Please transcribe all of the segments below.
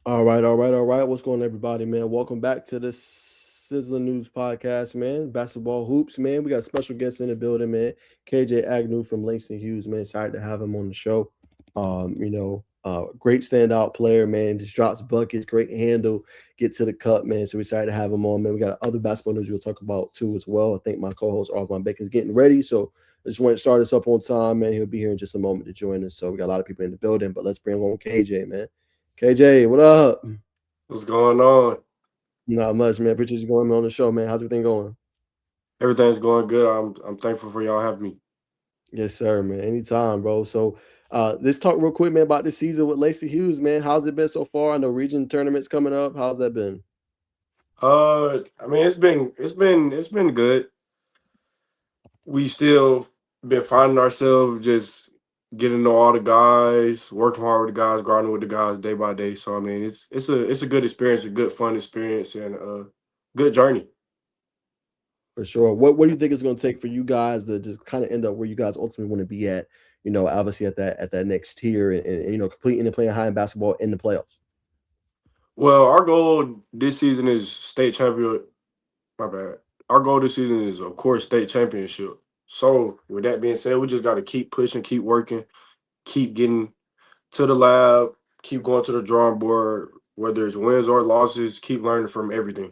All right. What's going on, everybody, man? Welcome back to the Sizzling News podcast, man. Basketball hoops, man. We got a special guest in the building, man. KJ Agnew from Langston Hughes, man. Excited to have him on the show. Great standout player, man. Just drops buckets, great handle, get to the cup, man. So we're excited to have him on, man. We got other basketball news we'll talk about too as well. I think my co-host Arvon Baker's getting ready, so I just want to start us up on time, man. He'll be here in just a moment to join us. So we got a lot of people in the building, but let's bring on KJ, man. KJ, what up? What's going on? Not much, man. Appreciate you going on the show, man. How's everything going? Everything's going good. I'm thankful for y'all having me. Yes, sir, man. Anytime, bro. So let's talk real quick, man, about this season with Lacey Hughes, man. How's it been so far? I know region tournaments coming up. How's that been? It's been good. We still been finding ourselves just getting to know all the guys, working hard with the guys, grinding with the guys day by day. So it's a good experience, a good fun experience, and a good journey. For sure. What do you think it's going to take for you guys to just kind of end up where you guys ultimately want to be at? Obviously at that next tier, and completing and playing high in basketball in the playoffs. Well, our goal this season is state champion. My bad. Our goal this season is, of course, state championship. So, with that being said, we just got to keep pushing, keep working, keep getting to the lab, keep going to the drawing board, whether it's wins or losses, keep learning from everything.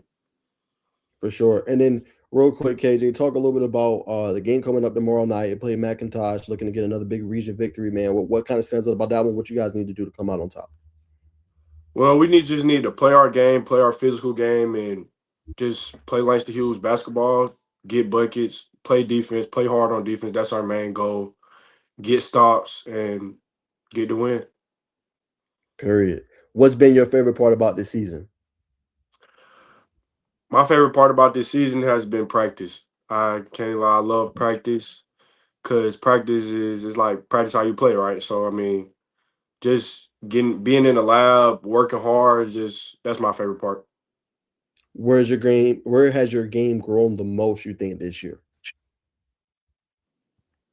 For sure. And then real quick, KJ, talk a little bit about the game coming up tomorrow night. You play McIntosh, looking to get another big region victory, man. What kind of stands out about that one? What you guys need to do to come out on top? Well, we just need to play our game, play our physical game, and just play Langston Hughes basketball, get buckets, play defense, play hard on defense. That's our main goal. Get stops and get the win. Period. What's been your favorite part about this season? My favorite part about this season has been practice. I can't lie, I love practice because practice is like practice how you play, right? So just getting being in the lab, working hard, just that's my favorite part. Where's your game? Where has your game grown the most? You think this year?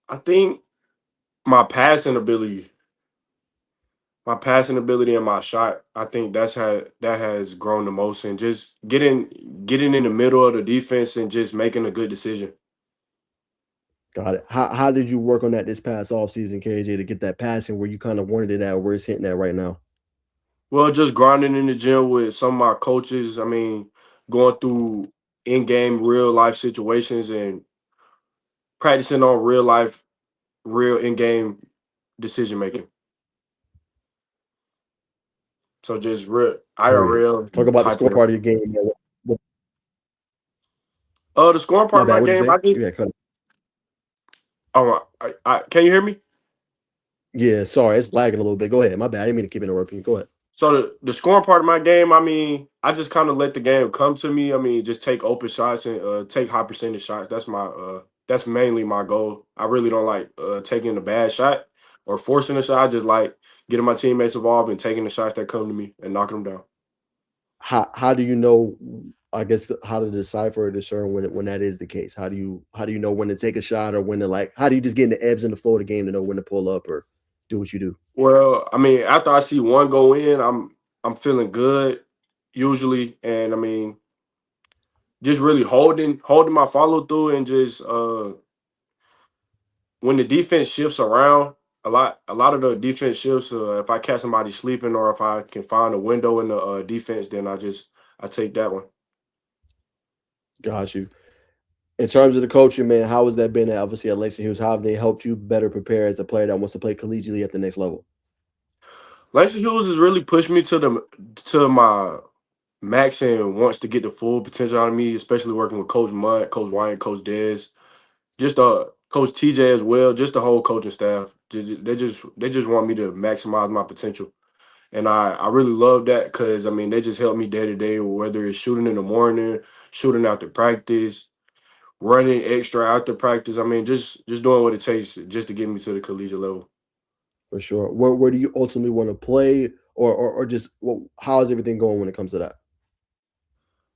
I think my passing ability, my passing ability and my shot, I think that has grown the most, and just getting in the middle of the defense and just making a good decision. Got it. How did you work on that this past off season, KJ, to get that passing where you kind of wanted it at, where it's hitting at right now? Well, just grinding in the gym with some of my coaches. Going through in-game real life situations and practicing on real life, real in-game decision making. So just real Period. IRL Talk about the type score of. part of your game, man. The scoring part My of bad. my What'd you game, say? I just. You got cut. Can you hear me? Yeah, sorry, it's lagging a little bit. Go ahead. My bad. I didn't mean to keep interrupting you. Go ahead. So the scoring part of my game, I just kind of let the game come to me. Just take open shots and take high percentage shots. That's mainly my goal. I really don't like taking a bad shot or forcing a shot. I just like getting my teammates involved and taking the shots that come to me and knocking them down. How do you know? I guess how to decipher or discern when that is the case. How do you know when to take a shot or when to like? How do you just get in the ebbs and the flow of the game to know when to pull up or do what you do? Well, after I see one go in, I'm feeling good usually, and just really holding my follow through and just when the defense shifts around, a lot of the defense shifts. If I catch somebody sleeping or if I can find a window in the defense, then I take that one. Got you. In terms of the coaching, man, how has that been? Obviously, at Langston Hughes, how have they helped you better prepare as a player that wants to play collegiately at the next level? Langston Hughes has really pushed me to my max and wants to get the full potential out of me, especially working with Coach Mudd, Coach Wyatt, Coach Dez, just Coach TJ as well, just the whole coaching staff. They just want me to maximize my potential. And I really love that because they just help me day to day, whether it's shooting in the morning, shooting after practice, running extra after practice. Just doing what it takes just to get me to the collegiate level. For sure. Where do you ultimately want to play, or just how is everything going when it comes to that?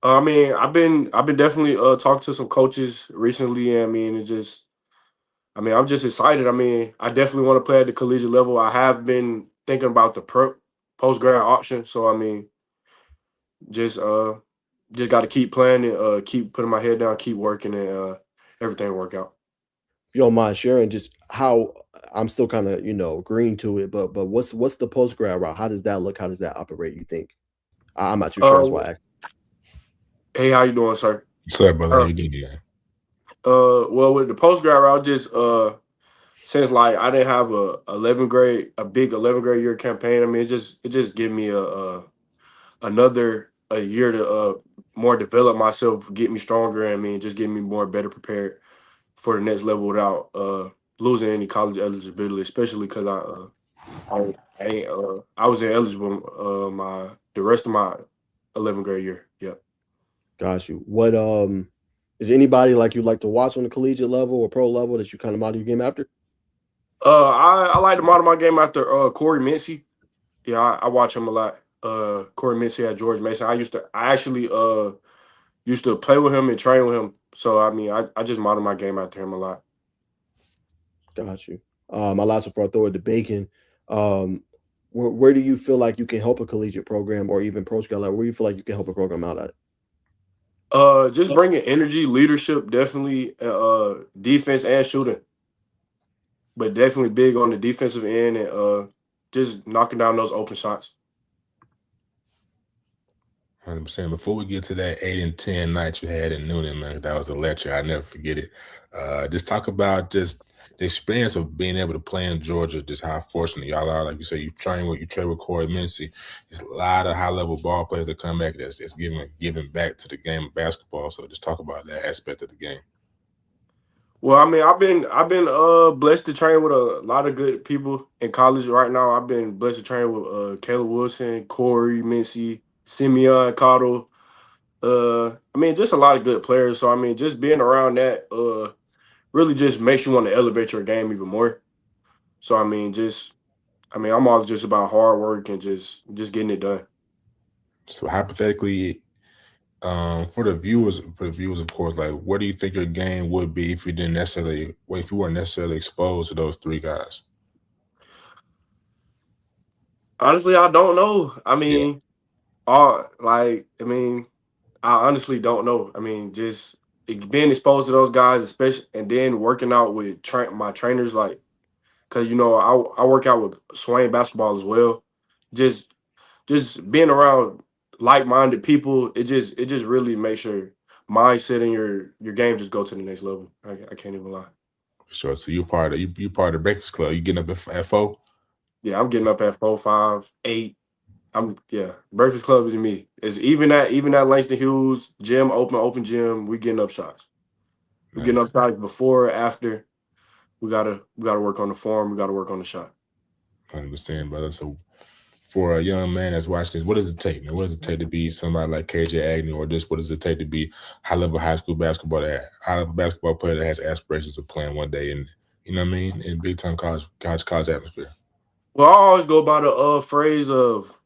I've been definitely talking to some coaches recently. It just I'm just excited. I definitely want to play at the collegiate level. I have been thinking about the prep. post grad option. So I mean, just just got to keep playing and keep putting my head down, keep working, and everything work out. If you don't mind sharing just how I'm still kind of, green to it, but what's the post grad route? How does that look? How does that operate, you think? I'm not too sure. That's Uh, why I asked. hey, how you doing, sir? What's up, brother? How Uh, you doing, man? well, with the post grad route, just since like I didn't have a big 11th grade year campaign. I mean, it just give me a year to more develop myself, get me stronger. I mean, just get me more better prepared for the next level without losing any college eligibility, especially because I ain't I was ineligible my the rest of my 11th grade year. Yeah. Got you. What is anybody like you like to watch on the collegiate level or pro level that you kind of model your game after? I like to model my game after Corey Mincy. Yeah, I watch him a lot. Corey Mincy at George Mason. I actually used to play with him and train with him. So I mean I just model my game after him a lot. Got you. My last one before I throw it to Bacon. Um, where do you feel like you can help a collegiate program or even pro scale level? Where do you feel like you can help a program out at? Just bringing energy, leadership, definitely defense and shooting. But definitely big on the defensive end and just knocking down those open shots. 100%. Before we get to that 8 and 10 night you had in Noonan, man, that was a lecture. I never forget it. Just talk about just the experience of being able to play in Georgia, just how fortunate y'all are. Like you say, you trade with Corey Mincy. There's a lot of high level ball players that come back that's giving back to the game of basketball. So just talk about that aspect of the game. Well, I mean, I've been blessed to train with a lot of good people in college right now. I've been blessed to train with Caleb Wilson, Corey Mincy, Simeon Cottle. I mean, just a lot of good players. So I mean, just being around that really just makes you want to elevate your game even more. So I mean, I'm all just about hard work and just getting it done. So hypothetically, for the viewers, of course, like what do you think your game would be if if you weren't necessarily exposed to those three guys? Honestly, I don't know. Yeah, I mean, I honestly don't know. I mean, just being exposed to those guys, especially, and then working out with my trainers, like, cause I work out with Swain basketball as well. Just just being around like-minded people, it just really makes your mindset and your game just go to the next level. I can't even lie. for sure. So you part of the Breakfast Club. You getting up at 4? Yeah, I'm getting up at 4, 5, 8. Breakfast Club is me. It's even at Langston Hughes gym, open gym. We getting up shots. We getting up Nice. shots before, after. We gotta work on the form. We gotta work on the shot. 100%, brother. So for a young man that's watching this, what does it take, man? What does it take to be somebody like KJ Agnew, or just what does it take to be high school basketball high level basketball player that has aspirations of playing one day in, you know what I mean, in big time college atmosphere? Well, I always go by the phrase of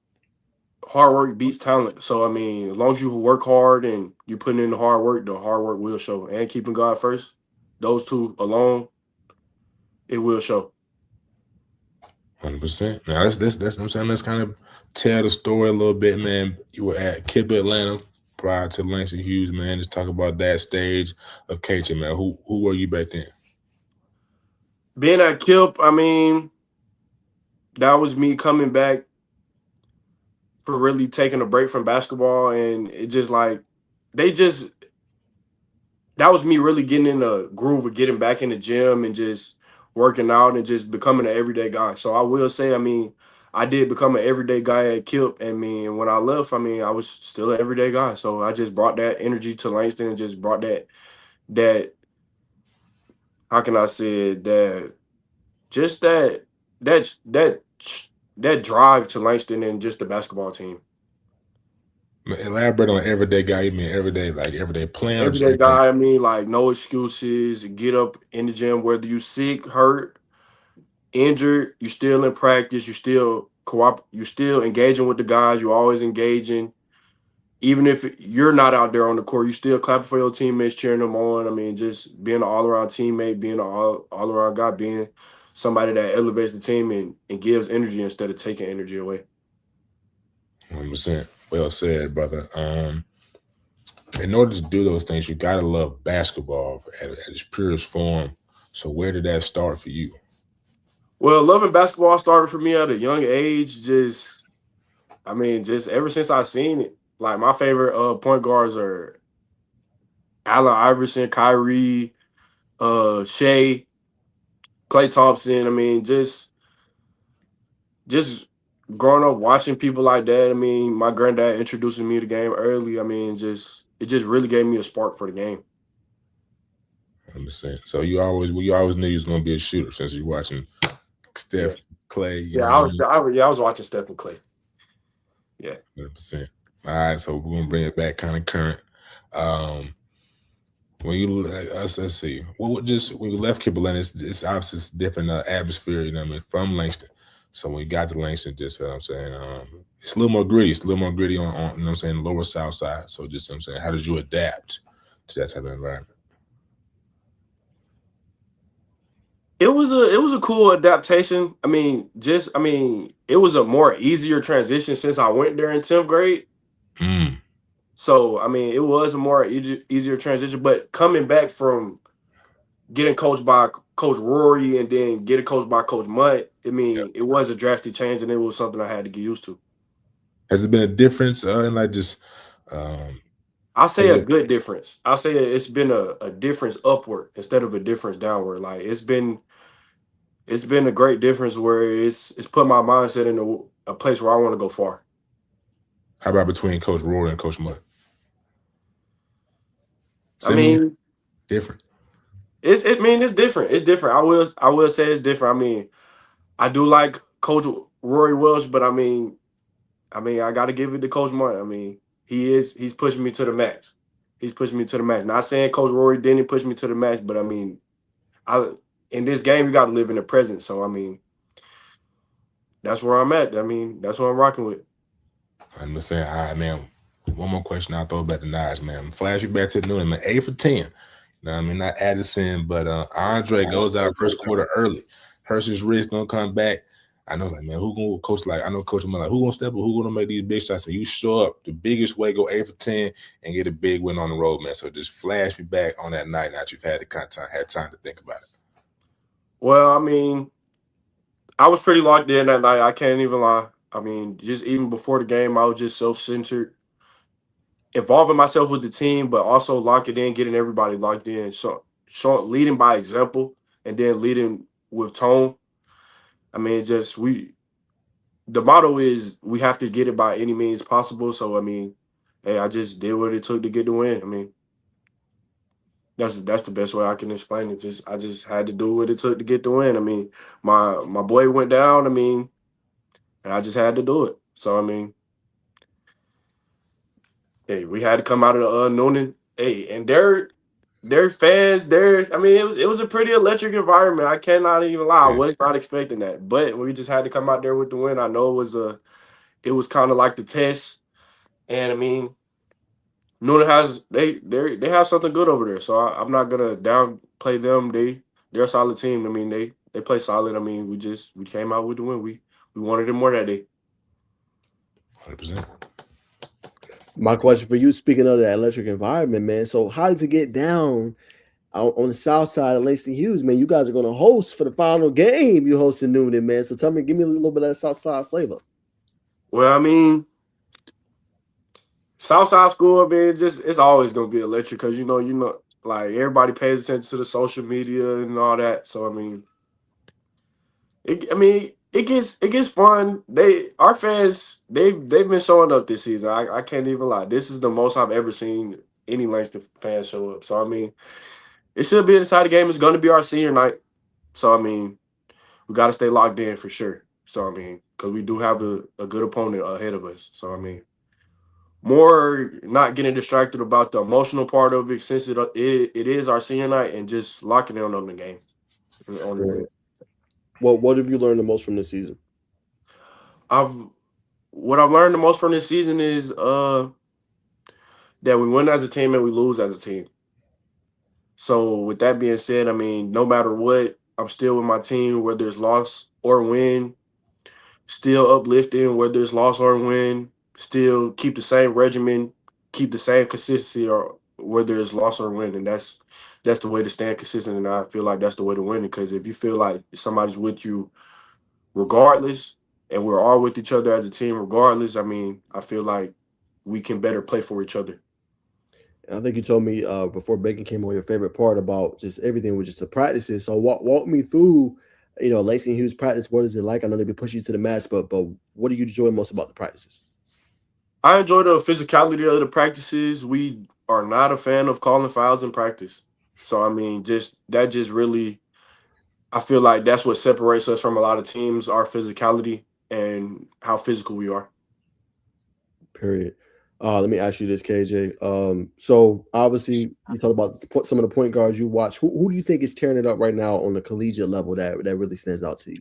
hard work beats talent. So I mean, as long as you work hard and you put in the hard work will show. And keeping God first, those two alone, it will show. 100%. Now that's what I'm saying. Let's kind of tell the story a little bit, man. You were at Kip Atlanta prior to Langston Hughes, man. Just talk about that stage of KJ, man. Who were you back then? Being at Kilp, I mean, that was me coming back for really taking a break from basketball, and it just like they just that was me really getting in the groove of getting back in the gym and just working out and just becoming an everyday guy. So I will say, I mean, I did become an everyday guy at Kilp. And I mean, when I left, I mean, I was still an everyday guy. So I just brought that energy to Langston and just brought that how can I say it, just that that drive to Langston and just the basketball team. Elaborate on everyday guy. You mean everyday, like everyday playing, or just Everyday everyday? guy, I mean, like no excuses. Get up in the gym, whether you sick, hurt, injured, you still in practice, you still you still engaging with the guys, you always engaging. Even if you're not out there on the court, you still clapping for your teammates, cheering them on. I mean, just being an all-around teammate, being an all-around guy, being somebody that elevates the team and gives energy instead of taking energy away. 100%. Well said, brother. In order to do those things, you gotta love basketball at its purest form. So where did that start for you? Well, loving basketball started for me at a young age. Just ever since I seen it. Like my favorite point guards are Allen Iverson, Kyrie, Shea, Klay Thompson. Just growing up watching people like that. My granddad introducing me to the game early. It just really gave me a spark for the game. 100%. So you always knew you was gonna be a shooter since you're watching Steph, Yeah, Clay. I was watching Steph and Klay. Yeah. 100%. All right, so we're gonna bring it back kind of current. When you let's see, when you left Kipling, it's obviously different atmosphere. You know what I mean, from Langston. So when you got to Langston, just I'm saying, it's a little more gritty. It's a little more gritty on you know what I'm saying, lower South Side. So just I'm saying, how did you adapt to that type of environment? It was a cool adaptation. It was a more easier transition since I went there in 10th grade. So it was a more easier transition. But coming back from getting coached by Coach Rory and then getting coached by Coach Mutt, it was a drastic change, and it was something I had to get used to. Has there been a difference in like just? I'll say a good difference. I'll say it's been a difference upward instead of a difference downward. Like it's been a great difference where it's put my mindset in a place where I want to go far. How about between Coach Rory and Coach Mutt? Similar? Different. It's different. It's different. I will say it's different. I do like Coach Rory Welsh, but I got to give it to Coach Mutt. He's pushing me to the max. He's pushing me to the max. Not saying Coach Rory didn't push me to the max, but in this game you got to live in the present. So that's where I'm at. That's what I'm rocking with. I'm just saying, all right, man. One more question. I'll throw it back to Naj, man. Flash you back to Noonan, man. 8 for 10. You know what I mean? Not Addison, but Andre goes out first quarter early. Hurts his wrist, don't come back. I know, like, man, who gonna coach? Like, I know Coach Mutt, like, who gonna step up? Who gonna make these big shots? And you show up the biggest way, go 8 for 10, and get a big win on the road, man. So just flash me back on that night. Now that you've had time to think about it. Well, I was pretty locked in that night. I can't even lie. Just even before the game, I was just self-centered, involving myself with the team, but also locking in, getting everybody locked in. So, leading by example, and then leading with tone. The motto is we have to get it by any means possible. So, hey, I just did what it took to get the win. That's the best way I can explain it. I just had to do what it took to get the win. My boy went down. And I just had to do it. So hey, we had to come out of Noonan. Hey, and their fans, it was a pretty electric environment. I cannot even lie. I was not expecting that, but we just had to come out there with the win. I know it was kind of like the test, and Noonan has they have something good over there. So I'm not gonna downplay them. They're a solid team. They play solid. We came out with the win. We wanted it more that day. 100%. My question for you, speaking of that electric environment, man. So how does it get down on the south side of Langston Hughes, man? You guys are going to host for the final game. You hosting Noonan, man. So give me a little bit of that south side flavor. Well, Southside school, it's always gonna be electric because like everybody pays attention to the social media and all that. So it gets fun. Our fans they've been showing up this season. I can't even lie. This is the most I've ever seen any Langston fans show up. So it should be an exciting game. It's gonna be our senior night. So we got to stay locked in for sure. So because we do have a good opponent ahead of us. So more not getting distracted about the emotional part of it since it is our senior night and just locking in on the game. Well, what have you learned the most from this season? What I've learned the most from this season is that we win as a team and we lose as a team. So with that being said, no matter what, I'm still with my team, whether it's loss or win, still uplifting, whether it's loss or win. still keep the same regimen, keep the same consistency, or whether it's loss or win, and that's the way to stand consistent. And I feel like that's the way to win it. Because if you feel like somebody's with you regardless, and we're all with each other as a team regardless, I mean, I feel like we can better play for each other. I think you told me before Bacon came on your favorite part about just everything with just the practices. So walk me through, Langston Hughes practice. What is it like? I know they be pushing you to the max, but what do you enjoy most about the practices? I enjoy the physicality of the practices. We are not a fan of calling fouls in practice. So I mean, just really, I feel like that's what separates us from a lot of teams, our physicality and how physical we are. Period. Let me ask you this, KJ. So obviously you talk about some of the point guards you watch. Who do you think is tearing it up right now on the collegiate level that really stands out to you?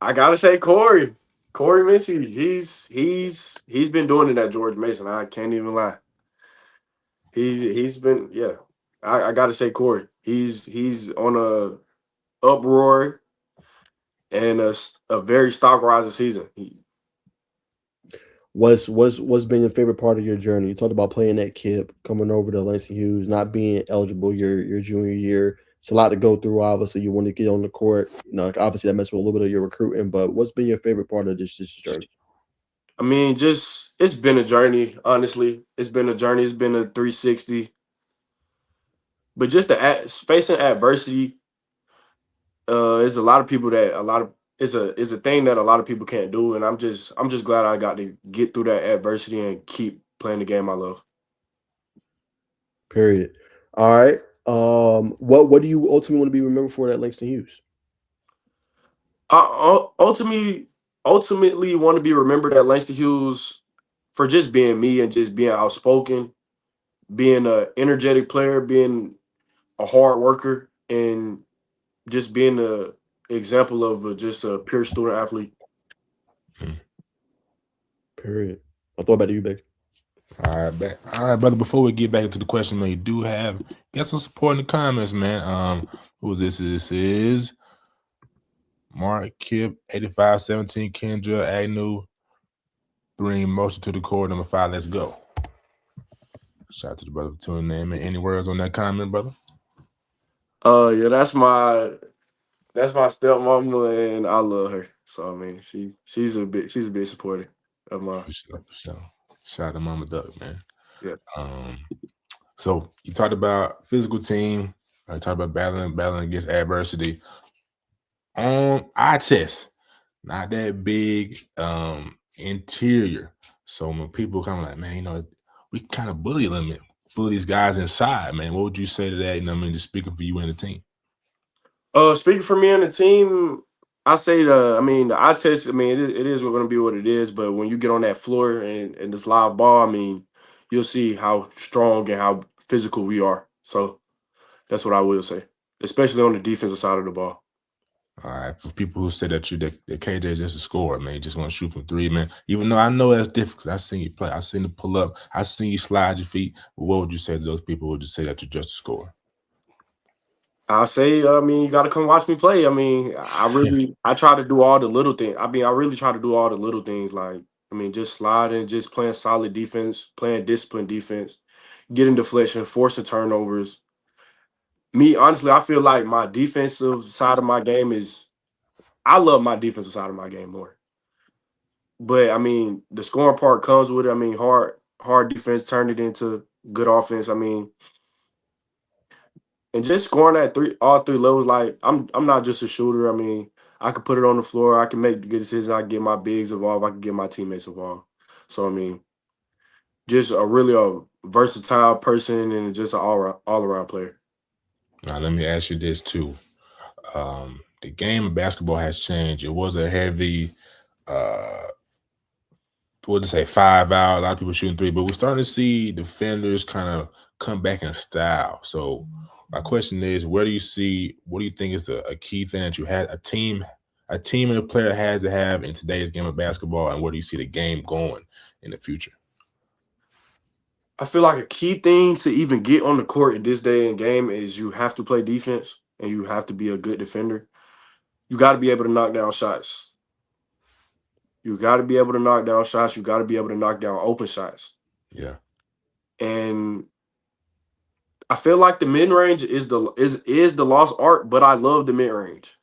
I gotta say Corey. Corey Missy. He's been doing it at George Mason. I can't even lie. He's been, yeah. I gotta say Corey. He's on a uproar and a very stock rising season. What's been your favorite part of your journey? You talked about playing that kid, coming over to Langston Hughes, not being eligible your junior year. It's a lot to go through. Obviously, you want to get on the court. Like, obviously that messes with a little bit of your recruiting. But what's been your favorite part of this journey? I mean, just it's been a journey. Honestly, it's been a journey. It's been a 360. But just facing adversity, is a lot of people that a lot of is a thing that a lot of people can't do, and I'm just glad I got to get through that adversity and keep playing the game I love. Period. All right. What do you ultimately want to be remembered for at Langston Hughes? I ultimately want to be remembered at Langston Hughes for just being me and just being outspoken, being a energetic player, being a hard worker, and just being a example of just a pure student athlete. Period. I'll throw it back to you, Big. All right, brother. Before we get back into the question, man, you got some support in the comments, man. Who is this? This is Mark Kip, 8517, Kendra, Agnew, bring motion to the court. Number 5, let's go. Shout out to the brother for tuning in, man. Any words on that comment, brother? Yeah, that's my stepmama, and I love her. So I mean, she's a big supporter of mine. For sure. Shout out to Mama Duck, man. Yeah. So you talked about physical team. You talked about battling against adversity. Eye test, not that big. Interior. So when people come like, man, we kind of bully these guys inside, man. What would you say to that? Just speaking for you and the team. Speaking for me and the team, I say the eye test. I mean, it is going to be what it is. But when you get on that floor and this live ball, I mean, you'll see how strong and how physical we are. So that's what I will say, especially on the defensive side of the ball. All right, for people who say that KJ is just a scorer, man, you just want to shoot from 3, man. Even though I know that's different because I've seen you play, I've seen you pull up, I've seen you slide your feet. But what would you say to those people who just say that you're just a scorer? I say, I mean, you got to come watch me play. I mean, I try to do all the little things. I mean, I really try to do all the little things. Like, I mean, just sliding, just playing solid defense, playing disciplined defense, getting deflection, forcing turnovers. Me, honestly, I feel like my defensive side of my game I love my defensive side of my game more. But I mean, the scoring part comes with it. I mean, hard defense turned it into good offense. I mean, and just scoring at all three levels, like I'm not just a shooter. I mean, I could put it on the floor, I can make good decisions, I can get my bigs involved, I can get my teammates involved. So I mean, just a versatile person and just an all around player. Now let me ask you this too. The game of basketball has changed. It was a heavy what to say 5 out, a lot of people shooting 3, but we're starting to see defenders kind of come back in style. So my question is, what do you think is a key thing that you had a team and a player has to have in today's game of basketball, and where do you see the game going in the future? I feel like a key thing to even get on the court in this day and game is you have to play defense and you have to be a good defender. You got to be able to knock down shots. You got to be able to knock down shots. You got to be able to knock down open shots. Yeah. And I feel like the mid range is the lost art, but I love the mid range.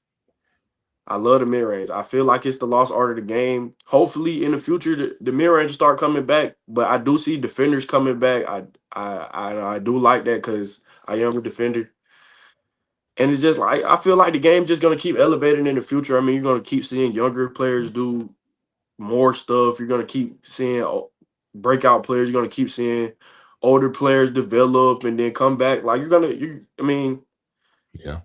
I love the mid range. I feel like it's the lost art of the game. Hopefully, in the future, the mid range will start coming back. But I do see defenders coming back. I do like that because I am a defender, and it's just like I feel like the game's just gonna keep elevating in the future. I mean, you're gonna keep seeing younger players do more stuff. You're gonna keep seeing breakout players. You're gonna keep seeing older players develop and then come back. Like I mean, Yeah.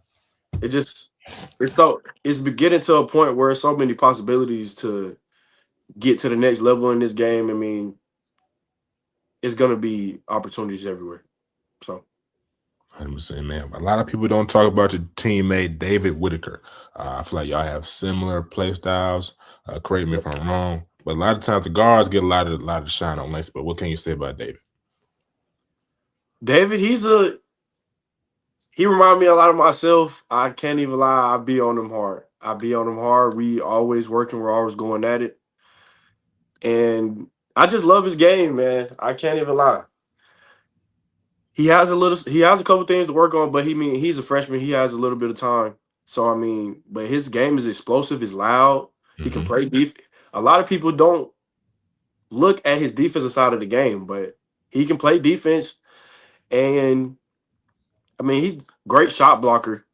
it just it's getting to a point where so many possibilities to get to the next level in this game. I mean, it's gonna be opportunities everywhere. So 100%, man. A lot of people don't talk about your teammate David Whitaker. I feel like y'all have similar play styles. Correct me if I'm wrong, but a lot of times the guards get a lot of shine on Langston. But what can you say about David? David, he reminds me a lot of myself. I can't even lie. I be on him hard. We always working. We're always going at it. And I just love his game, man. I can't even lie. He has a couple things to work on, but he's a freshman. He has a little bit of time. So I mean, but his game is explosive, is loud. He can play defense. A lot of people don't look at his defensive side of the game, but he can play defense. And I mean, he's great shot blocker.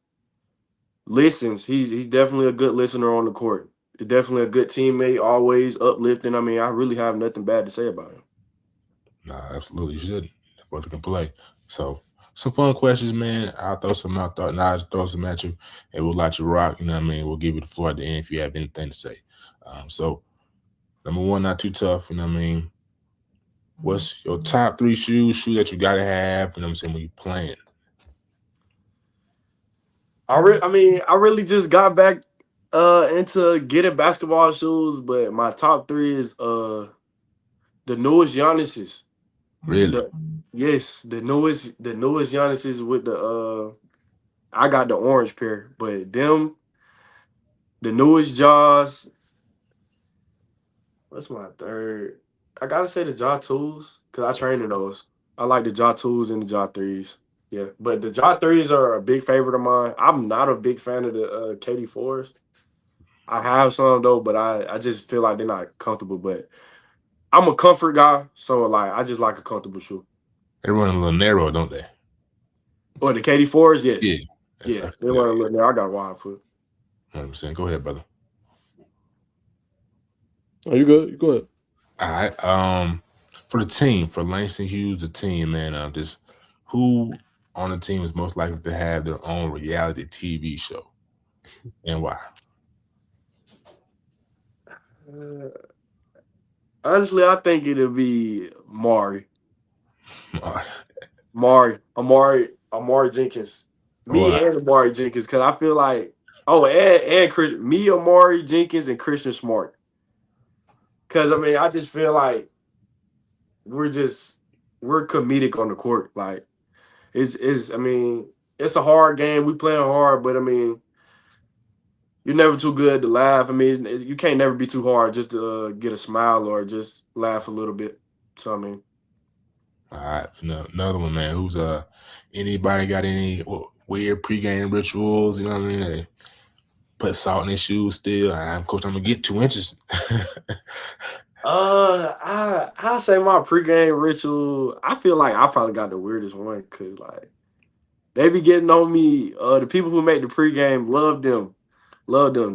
Listens. He's definitely a good listener on the court. He's definitely a good teammate, always uplifting. I mean, I really have nothing bad to say about him. Nah, absolutely, you should. Both can play. So, some fun questions, man. I'll throw some out. Now I'll throw some at you, and we'll let you rock. You know what I mean? We'll give you the floor at the end if you have anything to say. So, number one, not too tough. You know what I mean? What's your top 3 shoes that you gotta have? You know what I'm saying, when you're playing? I really just got back into getting basketball shoes, but my top 3 is the newest Giannis's. Really? Yes, the newest Giannis's with the I got the orange pair, but the newest Jaws. What's my third? I gotta say the Jaw twos because I train in those. I like the Jaw twos and the Jaw threes. Yeah, but the Jaw threes are a big favorite of mine. I'm not a big fan of the KD4s. I have some though, but I just feel like they're not comfortable. But I'm a comfort guy, so like I just like a comfortable shoe. They run a little narrow, don't they? Or the KD4s, yes. Yeah. Yeah, they run a little there. I got a wide foot. 100%. Go ahead, brother. Oh, you good? You go ahead. All right. For the team, for Langston Hughes, the team, man, just who on the team is most likely to have their own reality TV show, and why? Honestly, I think it'll be Amari Jenkins. Me Why? and Amari Jenkins, because I feel like and me, Amari Jenkins, and Christian Smart. Because I mean, I just feel like we're comedic on the court. Like I mean, it's a hard game. We playing hard, but I mean, you're never too good to laugh. I mean, you can't never be too hard just to get a smile or just laugh a little bit. So I mean, All right. Another one, man. Who's anybody got any weird pregame rituals? You know what I mean? They put salt in their shoes still. Coach, I'm gonna get 2 inches. I say my pregame ritual. I feel like I probably got the weirdest one because like they be getting on me. The people who make the pregame love them.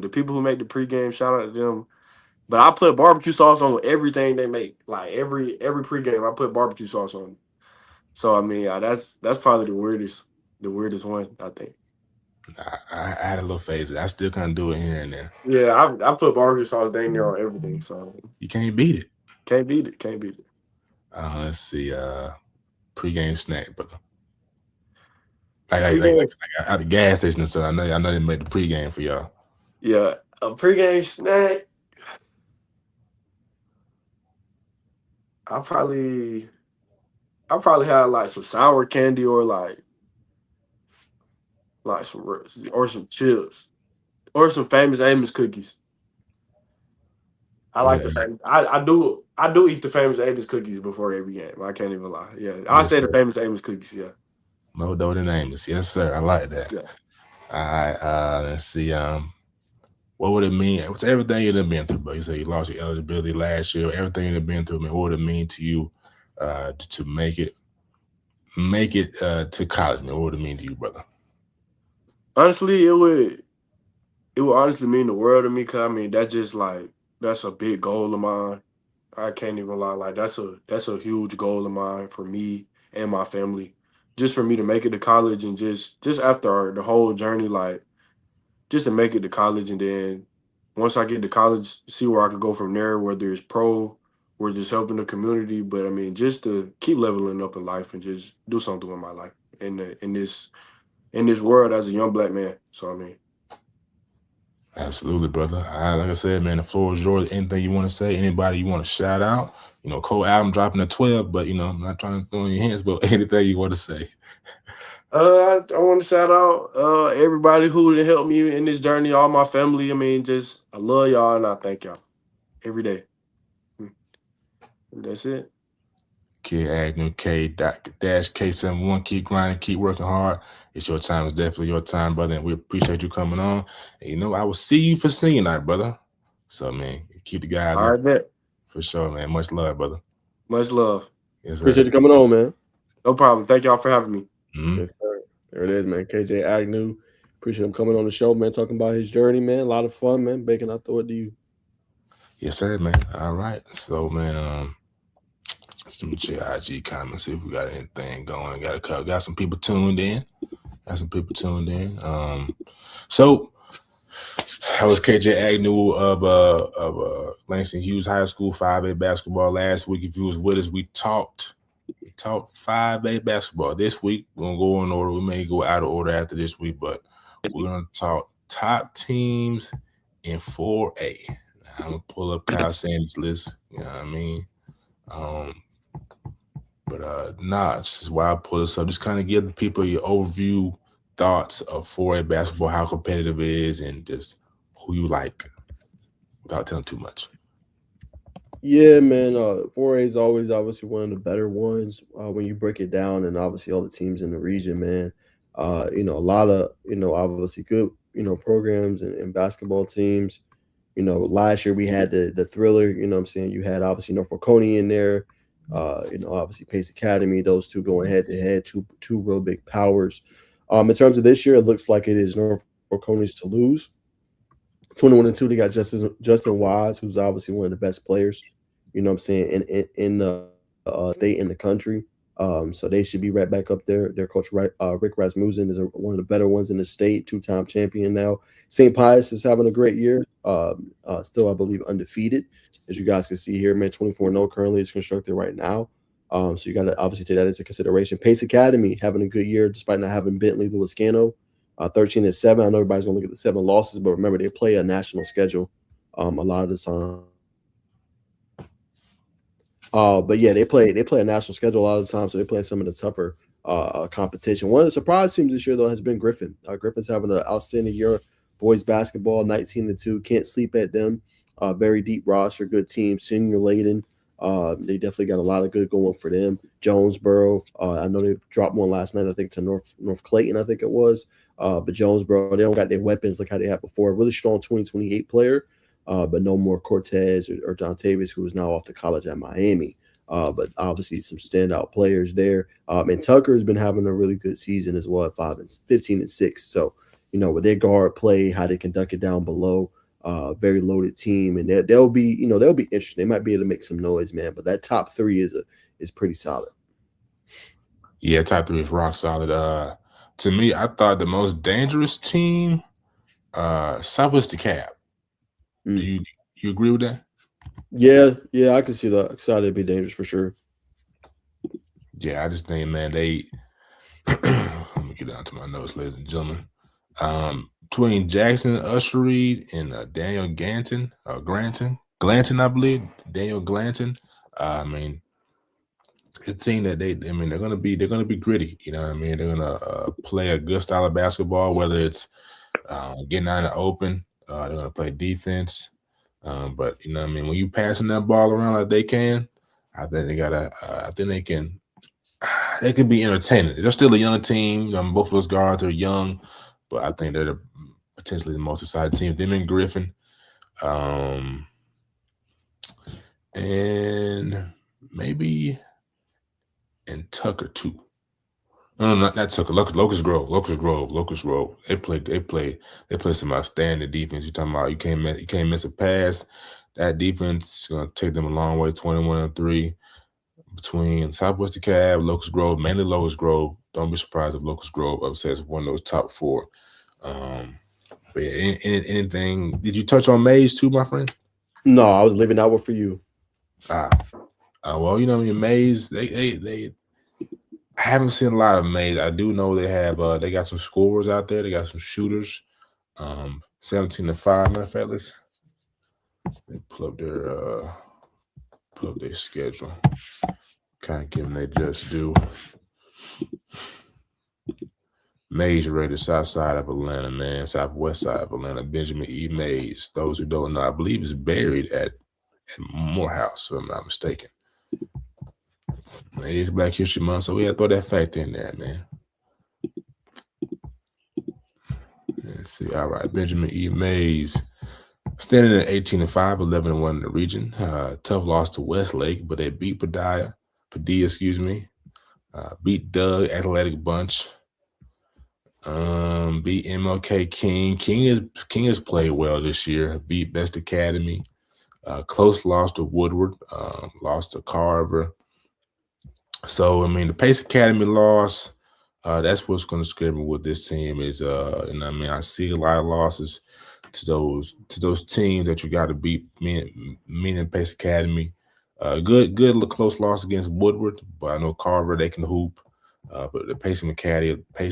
The people who make the pregame, shout out to them. But I put barbecue sauce on everything they make. Like every pregame, I put barbecue sauce on. So I mean, that's probably the weirdest one, I think. I had a little phase. I still kind of do it here and there. Yeah, I put barbecue sauce dang near on everything. So You can't beat it. can't beat it. Can't beat it. Let's see. Pregame snack, brother. Like at the gas station. So I know they made the pregame for y'all. Yeah, a pregame snack. I probably had like some sour candy or like some chips or some Famous Amos cookies. I like the famous. I do eat the famous Amos cookies before every game. I can't even lie. Yeah, I say the famous Amos cookies. Yeah. Modo than Amos. Yes, sir. I like that. Yeah. All right. Let's see. What would it mean? What's everything you've been through, bro? You said you lost your eligibility last year. Everything you've been through, man. What would it mean to you to make it to college, man? What would it mean to you, brother? Honestly, it would honestly mean the world to me. Cause I mean, that's a big goal of mine. I can't even lie. Like that's a huge goal of mine for me and my family. Just for me to make it to college and just after the whole journey, like just to make it to college and then once I get to college, see where I could go from there, whether it's pro or just helping the community. But I mean, just to keep leveling up in life and just do something with my life in this world as a young black man. So I mean. Absolutely, brother. Like I said, man, the floor is yours. Anything you want to say? Anybody you want to shout out? You know, Cole Allen dropping a 12, but, you know, I'm not trying to throw in your hands, but anything you want to say? I want to shout out everybody who helped me in this journey, all my family. I mean, I love y'all and I thank y'all every day. That's it. Kid Agnew, K-K71. Keep grinding, keep working hard. It's your time. It's definitely your time, brother. And we appreciate you coming on. And, you know, I will see you for senior night, brother. So, man, keep the guys all up. right, bet. For sure, man. Much love, brother. Much love. Yes, Appreciate you coming on, man. No problem. Thank y'all for having me. Mm-hmm. Yes, sir. There it is, man. KJ Agnew. Appreciate him coming on the show, man, talking about his journey, man. A lot of fun, man. Bacon, I'll throw it to you. Yes, sir, man. All right. So, man, let's do your IG comments, see if we got anything going. Got some people tuned in. So I was KJ Agnew of Langston Hughes High School 5A basketball last week. If you was with us, we talked 5A basketball. This week we're gonna go in order. We may go out of order after this week, but we're gonna talk top teams in 4A. I'm gonna pull up Kyle Sanders' list. You know what I mean? This is why I pull this up. Just kind of give the people your overview thoughts of 4A basketball, how competitive it is, and just who you like without telling too much. Yeah, man. 4A is always obviously one of the better ones when you break it down, and obviously all the teams in the region, man. You know, a lot of, you know, obviously good, you know, programs and basketball teams. You know, last year we had the Thriller, you know what I'm saying? You had obviously Norfolk Coney in there, you know, obviously Pace Academy, those two going head to head, two real big powers. In terms of this year, it looks like it is Norfolk Coney's to lose. 21-2, they got Justin Wise, who's obviously one of the best players, you know what I'm saying, in the state, in the country. So they should be right back up there. Their coach, Rick Rasmussen, is one of the better ones in the state, two-time champion now. St. Pius is having a great year. Still, I believe, undefeated, as you guys can see here, man. 24-0 currently is constructed right now. So you got to obviously take that into consideration. Pace Academy having a good year despite not having Bentley Lewiscano. 13-7. I know everybody's going to look at the 7 losses, but remember, they play a national schedule a lot of the time. But yeah, they play a national schedule a lot of the time, so they play some of the tougher competition. One of the surprise teams this year, though, has been Griffin. Griffin's having an outstanding year. Boys basketball, 19-2. Can't sleep at them. Very deep roster, good team, senior laden. They definitely got a lot of good going for them. Jonesboro, I know they dropped one last night, I think, to North Clayton, I think it was. But Jonesboro, they don't got their weapons like how they had before. Really strong 2028 player, but no more Cortez or John Tavis, who is now off to college at Miami. But obviously some standout players there. And Tucker's been having a really good season as well at 15-6. So, you know, with their guard play, how they conduct it down below, very loaded team, and they'll be interesting. They might be able to make some noise, man. But that top 3 is pretty solid. Yeah, top 3 is rock solid. To me, I thought the most dangerous team, Southwest DeKalb. Do you agree with that? Yeah, I can see that. Excited to be dangerous for sure. Yeah, I just think, man, they let me get down to my notes, ladies and gentlemen. Between Jackson Ushereed and Daniel Glanton, I believe, Daniel Glanton. I mean, it's a team that they're gonna be gritty. You know what I mean? They're gonna play a good style of basketball, whether it's getting out in the open. They're gonna play defense. But you know what I mean, when you passing that ball around like they can, I think they gotta. I think they can. They could be entertaining. They're still a young team. Both of those guards are young, but I think they're potentially the most exciting team. Them and Griffin, and maybe and Tucker too. No, not Tucker. Locust Grove. They play some outstanding defense. You're talking about you can't miss a pass. That defense is gonna take them a long way. 21-3 between Southwest DeKalb, Locust Grove, mainly Locust Grove. Don't be surprised if Locust Grove upsets one of those top four. But yeah, anything? Did you touch on Mays too, my friend? No, I was leaving that one for you. Well, you know, I mean, Mays, they I haven't seen a lot of Mays. I do know they have they got some scorers out there. They got some shooters. 17-5. Matter of fact, let's pull up their schedule. Kind of give them their just due. Mays rated south side of Atlanta, man. Southwest side of Atlanta. Benjamin E. Mays. Those who don't know, I believe is buried at Morehouse, if I'm not mistaken. It is Black History Month, so we had to throw that fact in there, man. Let's see. All right, Benjamin E. Mays. Standing at 18-5, 11-1 in the region. Tough loss to Westlake, but they beat Padilla, beat Doug, Athletic Bunch. Beat MLK King. King has played well this year. Beat Best Academy. Close loss to Woodward. Lost to Carver. So I mean, the Pace Academy loss. That's what's going to scare me with this team is, and I mean, I see a lot of losses to those teams that you got to beat. Meaning Pace Academy. Good close loss against Woodward, but I know Carver they can hoop. But the Pace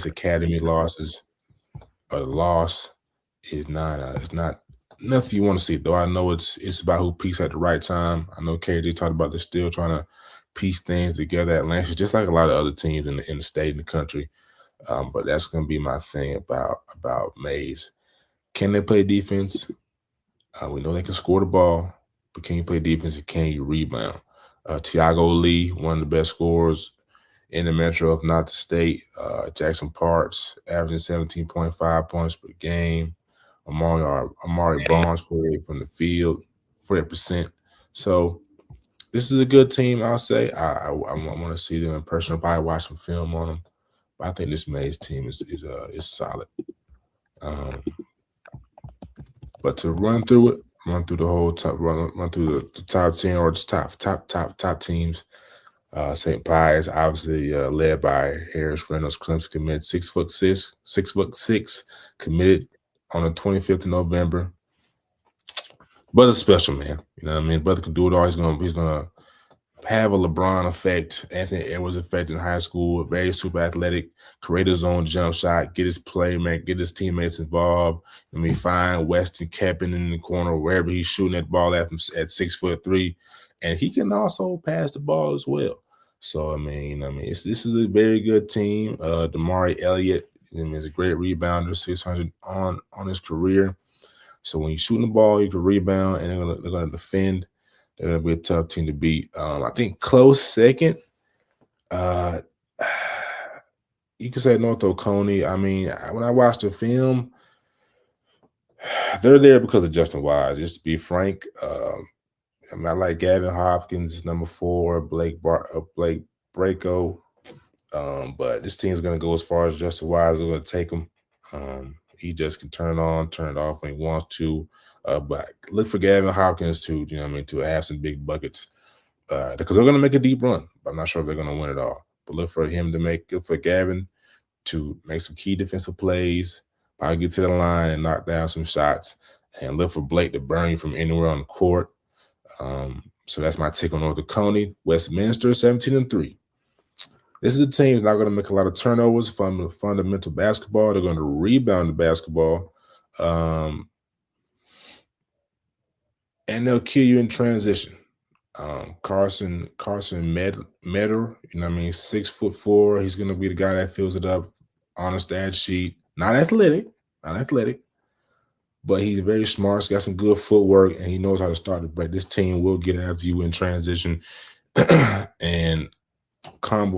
Academy losses, or the loss is not. It's not nothing you want to see. Though I know it's about who peaks at the right time. I know KJ talked about they're still trying to piece things together at Langston, just like a lot of other teams in the state and the country. But that's going to be my thing about Mays. Can they play defense? We know they can score the ball, but can you play defense and can you rebound? Tiago Lee, one of the best scorers in the Metro, if not the state. Jackson Parks, averaging 17.5 points per game. Amari Barnes, 48 from the field, 40%. So this is a good team, I'll say. I want to see them in person. I'll probably watch some film on them. But I think this Mays team is solid. But to run through the whole top, run through the top 10 or just top teams. St. Pius, obviously led by Harris Reynolds, Clemson commit 6'6", committed on the 25th of November. Brother's special, man. You know what I mean? Brother can do it all. He's gonna have a LeBron effect, Anthony Edwards effect in high school. Very super athletic, create his own jump shot, get his play, man, get his teammates involved. I mean, find Weston Keppin in the corner wherever he's shooting that ball at 6'3", and he can also pass the ball as well. So I mean, this is a very good team. Damari Elliott is a great rebounder, 600 on his career. So when you're shooting the ball, you can rebound, and they're gonna defend. They're gonna be a tough team to beat. I think close second. You could say North Oconee. I mean, when I watched the film, they're there because of Justin Wise. Just to be frank, I like Gavin Hopkins, number 4, Blake Braco. But this team's going to go as far as Justin Wise is going to take him. He just can turn it on, turn it off when he wants to. But look for Gavin Hopkins to, to have some big buckets. Because they're going to make a deep run. But I'm not sure if they're going to win it all. But look for Gavin to make some key defensive plays, probably get to the line and knock down some shots. And look for Blake to burn you from anywhere on the court. So that's my take on North Oconee. Westminster, 17-3. This is a team that's not going to make a lot of turnovers, fundamental basketball. They're going to rebound the basketball. And they'll kill you in transition. Carson Metter, 6'4". He's going to be the guy that fills it up on a stat sheet. Not athletic. but he's very smart. He's got some good footwork, and he knows how to start the break. This team will get after you in transition. And point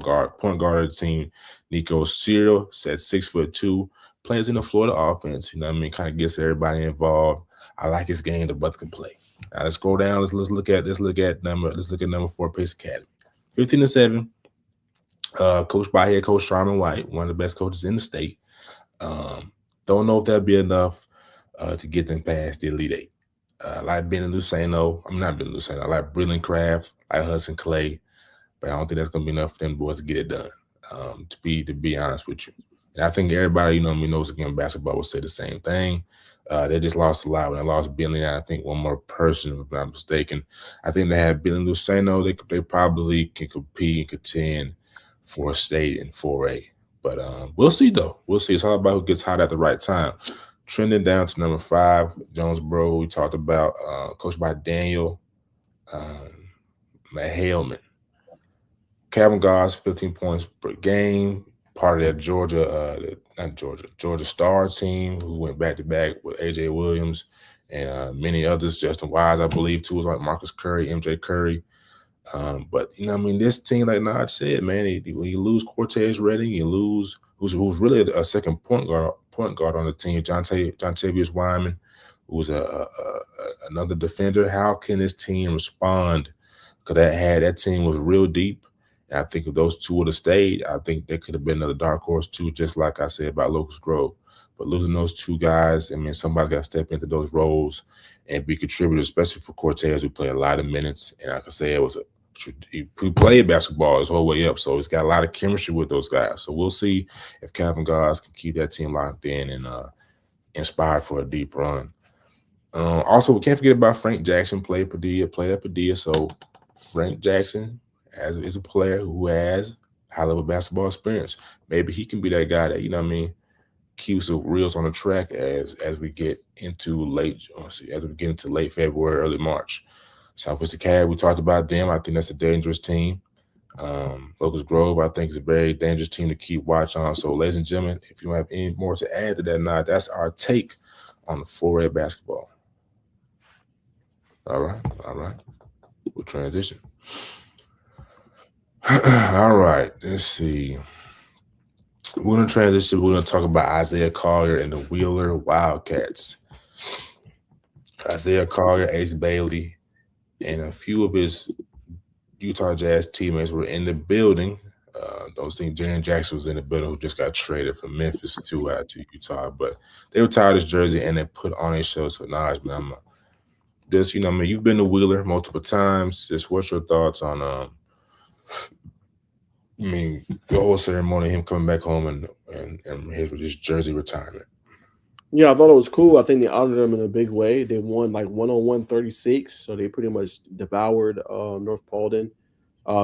guard of the team, Nico Cyril, said 6'2", plays in the Florida offense. You know what I mean? Kind of gets everybody involved. I like his game. The Bethel can play. Now let's go down. Let's look at number 4, Pace Academy. 15-7. Coached by head coach Sharman White, one of the best coaches in the state. Don't know if that'd be enough to get them past the Elite Eight. Like Ben Luceno, I'm not Ben Luceno. I like Brilliant Craft, like Hudson Clay, but I don't think that's gonna be enough for them boys to get it done. To be honest with you, and I think everybody knows again basketball will say the same thing. They just lost a lot when they lost Billy, and I think one more person, if I'm not mistaken. I think they have Billy Luceno. They probably can compete and contend for a state in 4A. But we'll see, though. We'll see. It's all about who gets hot at the right time. Trending down to number 5, Jonesboro, we talked about, coached by Daniel Mahalman. Calvin Goss, 15 points per game, part of that Georgia Star team who went back-to-back with A.J. Williams and many others. Justin Wise, I believe, too, was like Marcus Curry, MJ Curry. But, this team, like Naj said, man, when you lose Cortez Redding, you lose who's really a second point guard on the team, John Tavius Wyman, who's another defender. How can this team respond? Because that team was real deep. And I think if those two would have stayed, I think there could have been another dark horse too, just like I said about Locust Grove. But losing those two guys, somebody got to step into those roles and be contributors, especially for Cortez, who played a lot of minutes. And like I said, he played basketball his whole way up, so he's got a lot of chemistry with those guys. So we'll see if Calvin Goss can keep that team locked in and inspired for a deep run. Also, we can't forget about Frank Jackson, played at Padilla. So Frank Jackson is a player who has high-level basketball experience. Maybe he can be that guy that, keeps the reels on the track as we get into late February, early March. Southwest Academy, we talked about them. I think that's a dangerous team. Locust Grove, I think, is a very dangerous team to keep watch on. So, ladies and gentlemen, if you don't have any more to add to that, that's our take on the 4A basketball. All right. We'll transition. All right, let's see. We're going to transition. We're going to talk about Isaiah Collier and the Wheeler Wildcats. Isaiah Collier, Ace Bailey, and a few of his Utah Jazz teammates were in the building. Those things, Jaren Jackson was in the building, who just got traded from Memphis to Utah. But they retired his jersey and they put on a show. So, Naj, man, you've been to Wheeler multiple times. Just what's your thoughts on the whole ceremony, him coming back home and his jersey retirement? Yeah, I thought it was cool. I think they honored them in a big way. They won like 101-36, so they pretty much devoured North Paulding.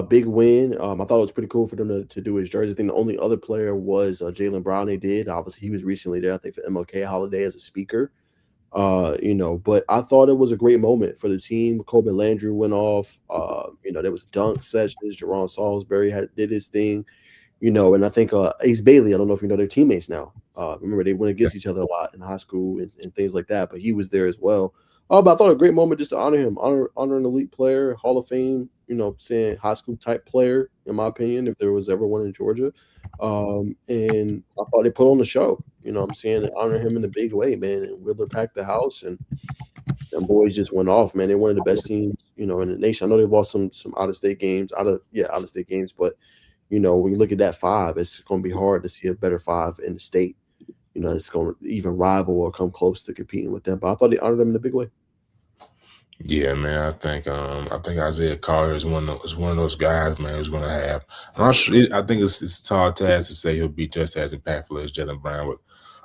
Big win. I thought it was pretty cool for them to do his jersey. I think the only other player was Jaylen Brown. They did. Obviously, he was recently there, I think, for MLK Holiday as a speaker. But I thought it was a great moment for the team. Corbin Landry went off. There was dunk sessions. Jerron Salisbury did his thing. And I think Ace Bailey, I don't know if you know, they're teammates now. Remember, they went against each other a lot in high school and things like that, but he was there as well. But I thought a great moment just to honor him, honor an elite player, Hall of Fame, saying high school type player, in my opinion, if there was ever one in Georgia. And I thought they put on the show, and honor him in a big way, man. And Wheeler packed the house, and them boys just went off, man. They're one of the best teams, in the nation. I know they've lost some out-of-state games, out-of-state games, but when you look at that 5, it's going to be hard to see a better 5 in the state. It's going to even rival or come close to competing with them. But I thought they honored them in a big way. Yeah, man. I think Isaiah Collier is one of those guys, man, who's going to have. I think it's a tall task to say he'll be just as impactful as Jaylen Brown with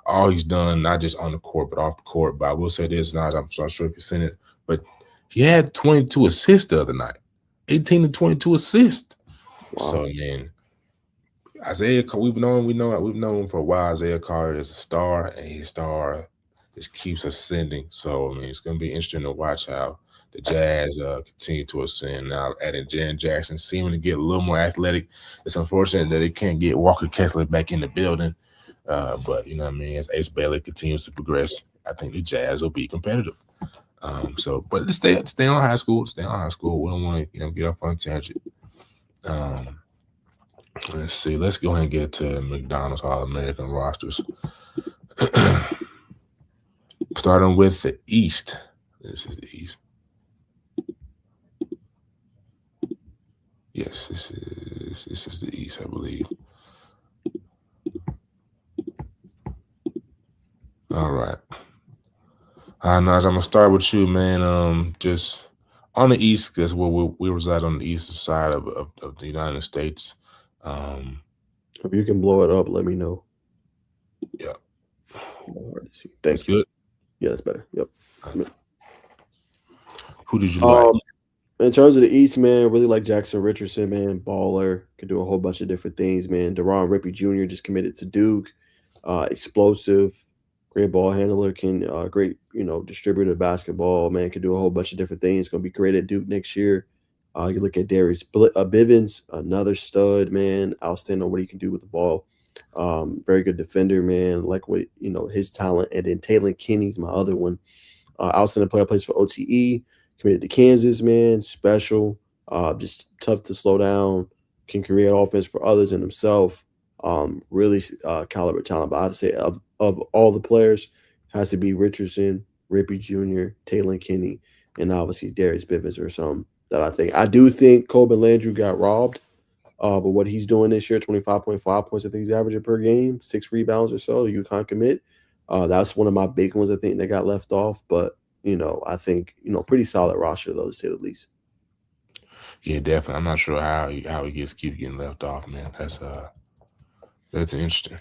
all he's done, not just on the court but off the court. But I will say this, now I'm not sure if you've seen it, but he had 22 assists the other night, 18 to 22 assists. Wow. So, man. Isaiah, we've known him for a while. Isaiah Collier is a star, and his star just keeps ascending. So, it's going to be interesting to watch how the Jazz continue to ascend. Now, adding Jaren Jackson, seeming to get a little more athletic. It's unfortunate that they can't get Walker Kessler back in the building. But, as Ace Bailey continues to progress I think the Jazz will be competitive. But stay on high school. Stay on high school. We don't want to get off on a tangent. Let's see. Let's go ahead and get to McDonald's All-American rosters. Starting with the East. This is the East. Yes, this is the East, I believe. All right. Naj, I'm gonna start with you, man. Just on the East, because we reside on the eastern side of the United States. If you can blow it up, let me know. Yeah. That's good. Yeah, that's better. Yep. Who did you like? In terms of the East, man, really like Jackson Richardson, man. Baller, could do a whole bunch of different things, man. Darrell Rippey Jr. just committed to Duke. Explosive, great ball handler, can great, distributor of basketball, man. Can do a whole bunch of different things. Going to be great at Duke next year. You look at Darius Bivens, another stud, man. Outstanding what he can do with the ball. Very good defender, man. Like what his talent. And then Taylor Kinney's my other one. Outstanding player, plays for OTE. Committed to Kansas, man. Special. Just tough to slow down. Can create offense for others and himself. Really caliber talent. But I'd say of all the players, has to be Richardson, Rippey Jr., Taylor Kinney, and obviously Darius Bivens or some that I think. I do think Coben Landry got robbed. But what he's doing this year, 25.5 points, I think he's averaging per game, 6 rebounds or so. The UConn commit. That's one of my big ones, I think, that got left off. But, I think, pretty solid roster, though, to say the least. Yeah, definitely. I'm not sure how he keep getting left off, man. That's interesting.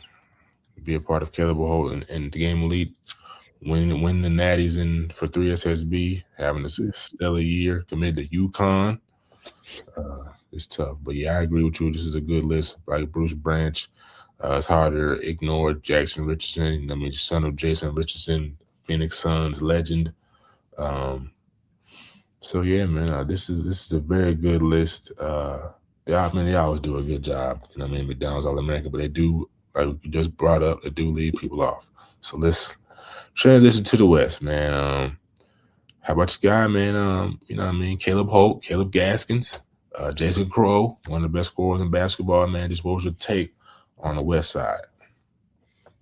Be a part of Caleb Holt and the game elite, win the Natties for 3SSB, having a stellar year, committed to UConn. It's tough, but yeah, I agree with you. This is a good list. Like Bruce Branch, it's hard to ignore Jackson Richardson. I mean, son of Jason Richardson, Phoenix Suns legend. So yeah, man, this is a very good list. They always do a good job. McDonald's All-American, but they do, like you just brought up, they do leave people off. So let's transition to the West, man. How about your guy, man? Caleb Holt, Caleb Gaskins, Jason Crow, one of the best scorers in basketball, man. Just what was your take on the West side?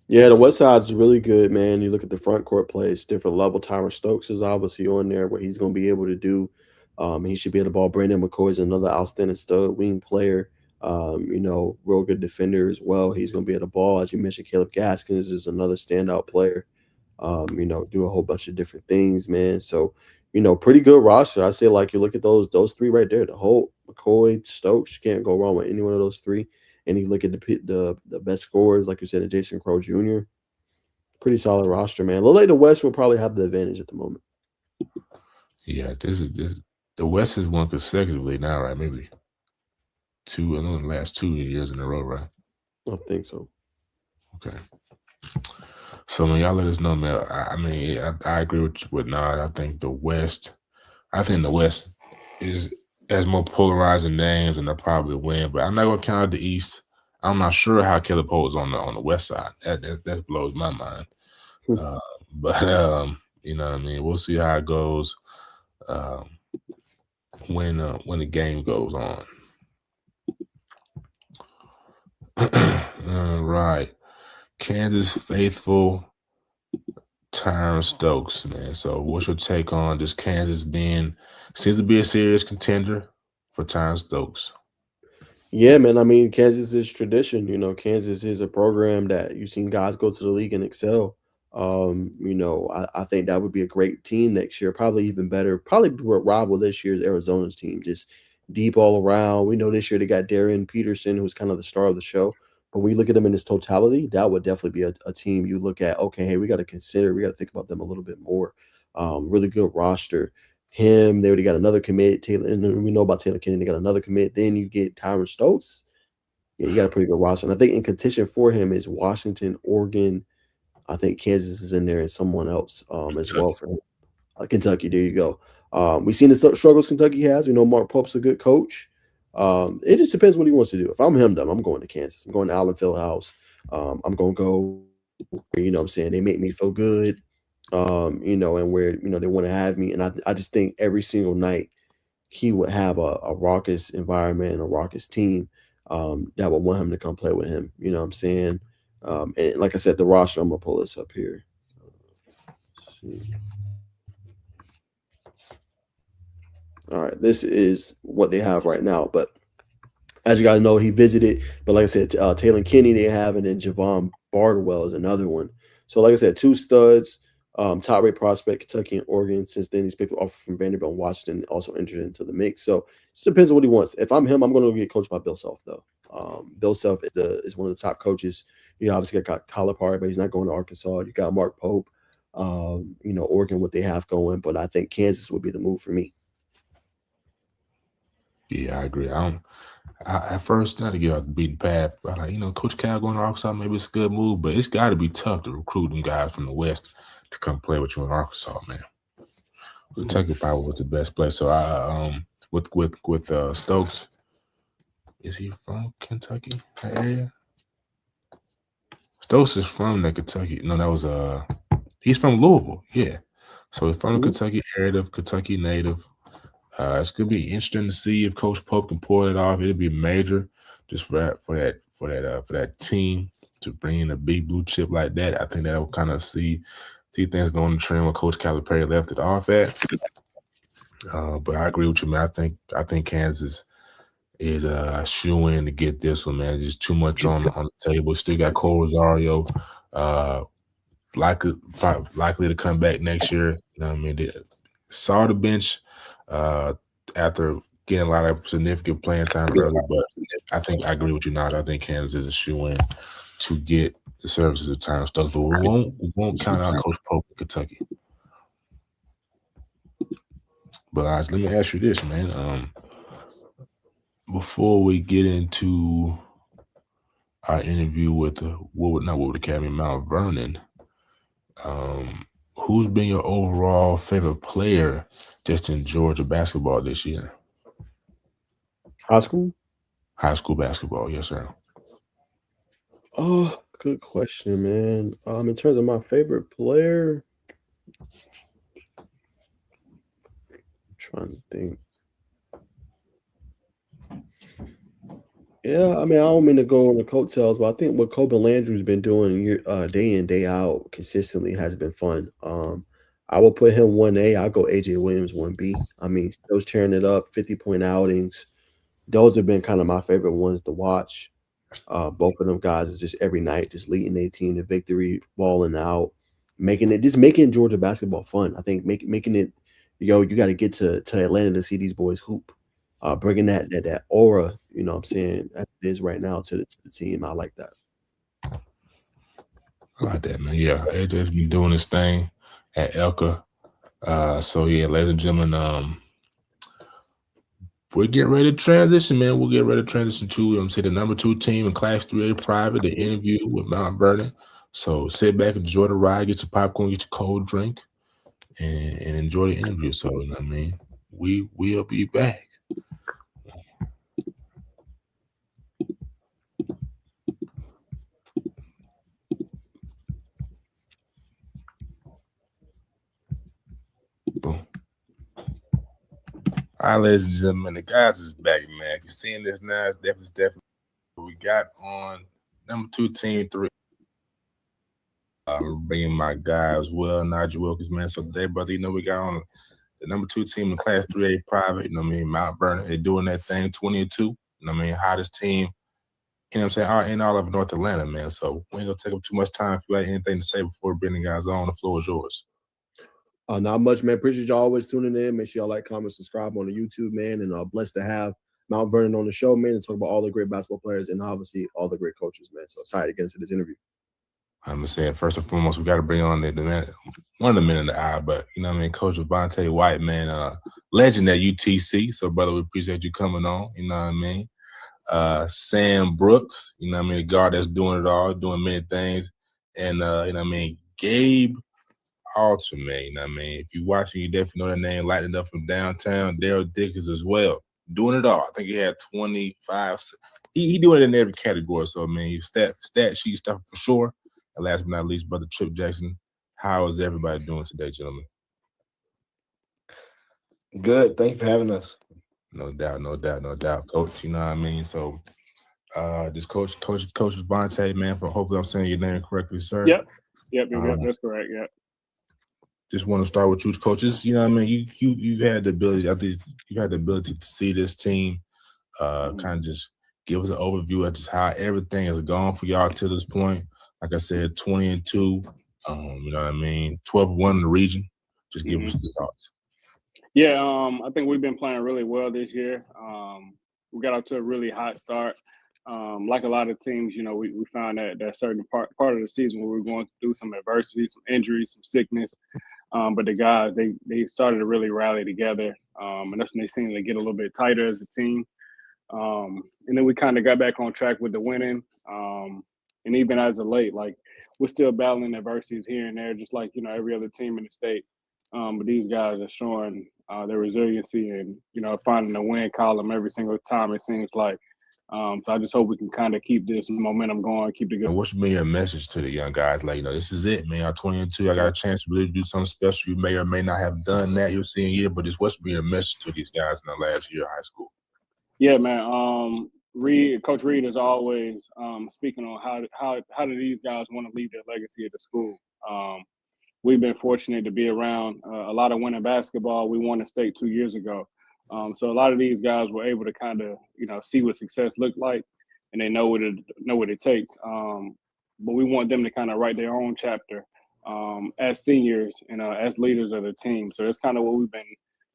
Yeah, the West side's really good, man. You look at the front court play, it's different level. Tyron Stokes is obviously on there, what he's going to be able to do. He should be able to ball. Brandon McCoy is another outstanding stud wing player. Real good defender as well. He's going to be able to ball. As you mentioned, Caleb Gaskins is another standout player. Do a whole bunch of different things, man. So, pretty good roster. I say, like, you look at those three right there, the Holt, McCoy, Stokes, you can't go wrong with any one of those three. And you look at the best scorers, like you said, Jason Crow Jr. Pretty solid roster, man. Look like the West will probably have the advantage at the moment. Yeah, the West has won consecutively now, right? Maybe two, I know the last 2 years in a row, right? I think so. Okay. So when y'all let us know, man, I agree with Nod. I think the West has more polarizing names and they'll probably win, but I'm not gonna count out the East. I'm not sure how Caleb Holt is on the West side. That blows my mind. But you know what I mean? We'll see how it goes when the game goes on. All right. Kansas faithful Tyron Stokes, man. So what's your take on just Kansas seems to be a serious contender for Tyron Stokes? Yeah, man. Kansas is tradition. Kansas is a program that you've seen guys go to the league and excel. I think that would be a great team next year. Probably even better. Probably rival this year's Arizona's team. Just deep all around. We know this year they got Darian Peterson, who's kind of the star of the show. But when you look at them in its totality, that would definitely be a team you look at. Okay, hey, we got to think about them a little bit more. Really good roster. They already got another commit. Taylor, and we know about Taylor Kinney. They got another commit. Then you get Tyron Stokes. Yeah, you got a pretty good roster. And I think in contention for him is Washington, Oregon. I think Kansas is in there and someone else as well for him. Kentucky, there you go. We've seen the struggles Kentucky has. We know Mark Pope's a good coach. It just depends what he wants to do. If I'm him, I'm going to Kansas. I'm going to Allen Fieldhouse. I'm going to go, they make me feel good. and where they want to have me. And I just think every single night he would have a raucous environment and a raucous team that would want him to come play with him. You know what I'm saying? And like I said, the roster, I'm gonna pull this up here. Let's see. All right, this is what they have right now. But as you guys know, he visited. But like I said, Taylor Kinney they have, and then Javon Bardwell is another one. So like I said, two studs, top rate prospect, Kentucky and Oregon. Since then, he's picked an offer from Vanderbilt and Washington, also entered into the mix. So it just depends on what he wants. If I'm him, I'm going to get coached by Bill Self though. Bill Self is one of the top coaches. You obviously got Calipari, but he's not going to Arkansas. You got Mark Pope. Oregon, what they have going, but I think Kansas would be the move for me. Yeah, I agree. At first, not to get off the beaten path, but Coach Cal going to Arkansas, maybe it's a good move, but it's got to be tough to recruit them guys from the West to come play with you in Arkansas, man. Kentucky probably was the best place. So with Stokes, is he from Kentucky, that area? Stokes is from the Kentucky. No, that was he's from Louisville, yeah. So he's from the Kentucky area, Kentucky native. It's gonna be interesting to see if Coach Pope can pull it off. It'll be major just for that team to bring in a big blue chip like that. I think that'll kind of see things going to trend where Coach Calipari left it off at. But I agree with you, man. I think Kansas is a shoe in to get this one, man. Just too much on the table. Still got Cole Rosario, likely to come back next year. You know what I mean? They saw the bench after getting a lot of significant playing time early, but I agree with you, Naj. I think Kansas is a shoe in to get the services of Tyron Stokes, but we won't count out Coach Pope in Kentucky. But let me ask you this, man. Before we get into our interview with Woodward Academy, Mount Vernon, who's been your overall favorite player just in Georgia basketball this year? High school? High school basketball, yes, sir. Oh, good question, man. In terms of my favorite player, I'm trying to think. Yeah, I mean, I don't mean to go on the coattails, but I think what Kobe Landry's been doing day in, day out consistently has been fun. I will put him 1A. I'll go AJ Williams 1B. I mean, those tearing it up, 50-point outings. Those have been kind of my favorite ones to watch. Both of them guys is just every night, just leading their team to victory, balling out, making Georgia basketball fun. I think making it, you got to get to Atlanta to see these boys hoop. Bringing that aura, you know what I'm saying, as it is right now to the team. I like that. I like that, man. Yeah, AJ's been doing his thing at Elka. So, yeah, ladies and gentlemen, we're getting ready to transition, man. We'll get ready to transition to, the number 2 team in Class 3A private, the interview with Mount Vernon. So sit back, enjoy the ride, get your popcorn, get your cold drink, and enjoy the interview. So, you know what I mean? We'll be back. Boom. All right, ladies and gentlemen, the guys is back, man. If you're seeing this now, it's definitely we got on number 2 team 3. I'm bringing my guy as well, Nigel Wilkins, man. So today, brother, we got on the number 2 team in Class 3A private, Mount Vernon. They're doing that thing 20-2. Hottest team, in all of North Atlanta, man. So we ain't gonna take up too much time. If you got anything to say before bringing guys on, the floor is yours. Not much, man. Appreciate y'all always tuning in. Make sure y'all like, comment, subscribe on the YouTube, man. And blessed to have Mount Vernon on the show, man, and talk about all the great basketball players and obviously all the great coaches, man. So excited to get into this interview. I'm gonna say first and foremost, we got to bring on the man, one of the men in the eye, but Coach Davonte White, man, legend at UTC. So, brother, we appreciate you coming on. You know what I mean? Sam Brooks, the guard that's doing it all, doing many things, and Gabe Alterman. If you're watching, you definitely know that name, lighting up from downtown. Darrell Dickens as well, doing it all. I think he had 25. He doing it in every category. So, stat sheet stuff for sure. And last but not least, brother Tripp Jackson, How is everybody doing today, gentlemen? Good. Thank you for having us. No doubt, Coach. You know what I mean? So this Coach Davonte, man, for hopefully I'm saying your name correctly, sir. Yep, that's correct. Yep. Just want to start with you, coaches. You know what I mean? You had the ability, I think you had the ability to see this team, kind of just give us an overview of just how everything has gone for y'all to this point. Like I said, 20-2, you know what I mean? 12-1 in the region. Just give us the thoughts. Yeah, I think we've been playing really well this year. We got off to a really hot start. Like a lot of teams, you know, we found that certain part of the season where we were going through some adversity, some injuries, some sickness. But the guys, they started to really rally together. And that's when they seemed to get a little bit tighter as a team. And then we kind of got back on track with the winning. And even as of late, like, we're still battling adversities here and there, just like, you know, every other team in the state. But these guys are showing their resiliency and, you know, finding the win column every single time, it seems like. So I just hope we can kind of keep this momentum going, keep the good. And what should be your message to the young guys? Like, you know, this is it, man. Y'all 20-2. I got a chance to really do something special. You may or may not have done that your senior year, but just what should be your message to these guys in the last year of high school? Yeah, man. Coach Reed is always speaking on how do these guys want to leave their legacy at the school. We've been fortunate to be around a lot of winning basketball. We won the state 2 years ago. So a lot of these guys were able to kind of, you know, see what success looked like, and they know what it takes. But we want them to kind of write their own chapter as seniors and as leaders of the team. So that's kind of what we've been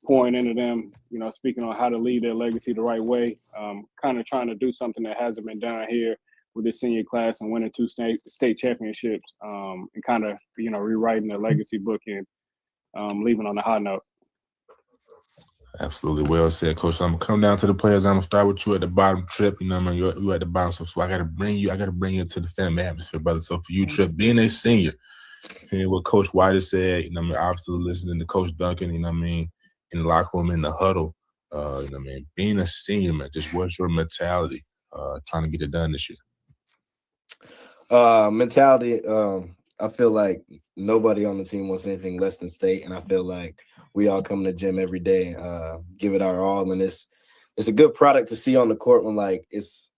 pouring into them, you know, speaking on how to lead their legacy the right way, kind of trying to do something that hasn't been done here with this senior class and winning 2 state championships, and kind of, you know, rewriting their legacy book and leaving on a high note. Absolutely, well said, Coach. I'm gonna come down to the players. I'm gonna start with you at the bottom, Tripp. You know, man, you're at the bottom, so I gotta bring you to the family atmosphere, brother. So for you, Tripp, being a senior, hearing what Coach White has said, you know, I mean, obviously listening to Coach Duncan, you know, what I mean, in the locker room, in the huddle, you know, what I mean, being a senior, man, just what's your mentality, trying to get it done this year? Mentality. I feel like nobody on the team wants anything less than state, and I feel like we all come to the gym every day, give it our all, and it's a good product to see on the court when, like, it's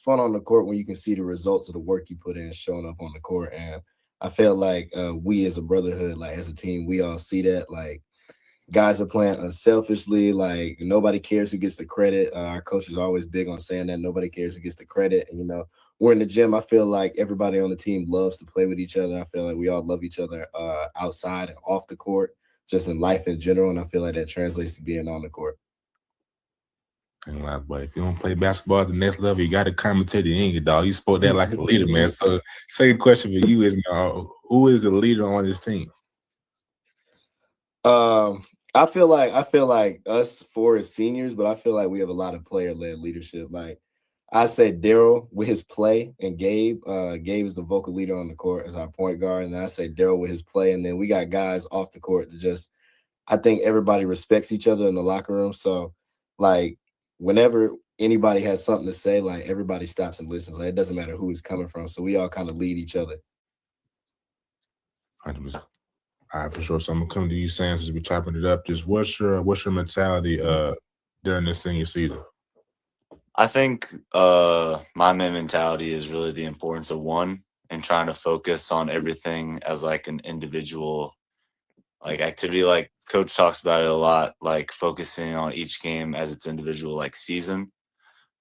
fun on the court when you can see the results of the work you put in showing up on the court. And I feel like we as a brotherhood, like as a team, we all see that. Like, guys are playing unselfishly. Like, nobody cares who gets the credit. Our coach is always big on saying that nobody cares who gets the credit. And, you know, we're in the gym. I feel like everybody on the team loves to play with each other. I feel like we all love each other outside and off the court, just in life in general. And I feel like that translates to being on the court. And like, but if you don't play basketball at the next level, you got to commentate the English, dog. You spoke that like a leader, man. So, second question for you is, who is the leader on this team? I feel like us four as seniors, but I feel like we have a lot of player-led leadership. Like, I say Darrell with his play, and Gabe. Gabe is the vocal leader on the court as our point guard, and then I say Darrell with his play, and then we got guys off the court that just, I think everybody respects each other in the locker room. So, like, whenever anybody has something to say, like, everybody stops and listens. Like, it doesn't matter who it's coming from. So we all kind of lead each other. 100%. All right, for sure. So I'm gonna come to you, Sam, as we're chopping it up. Just what's your mentality during this senior season? I think my main mentality is really the importance of one and trying to focus on everything as like an individual like activity. Like Coach talks about it a lot, like focusing on each game as its individual like season.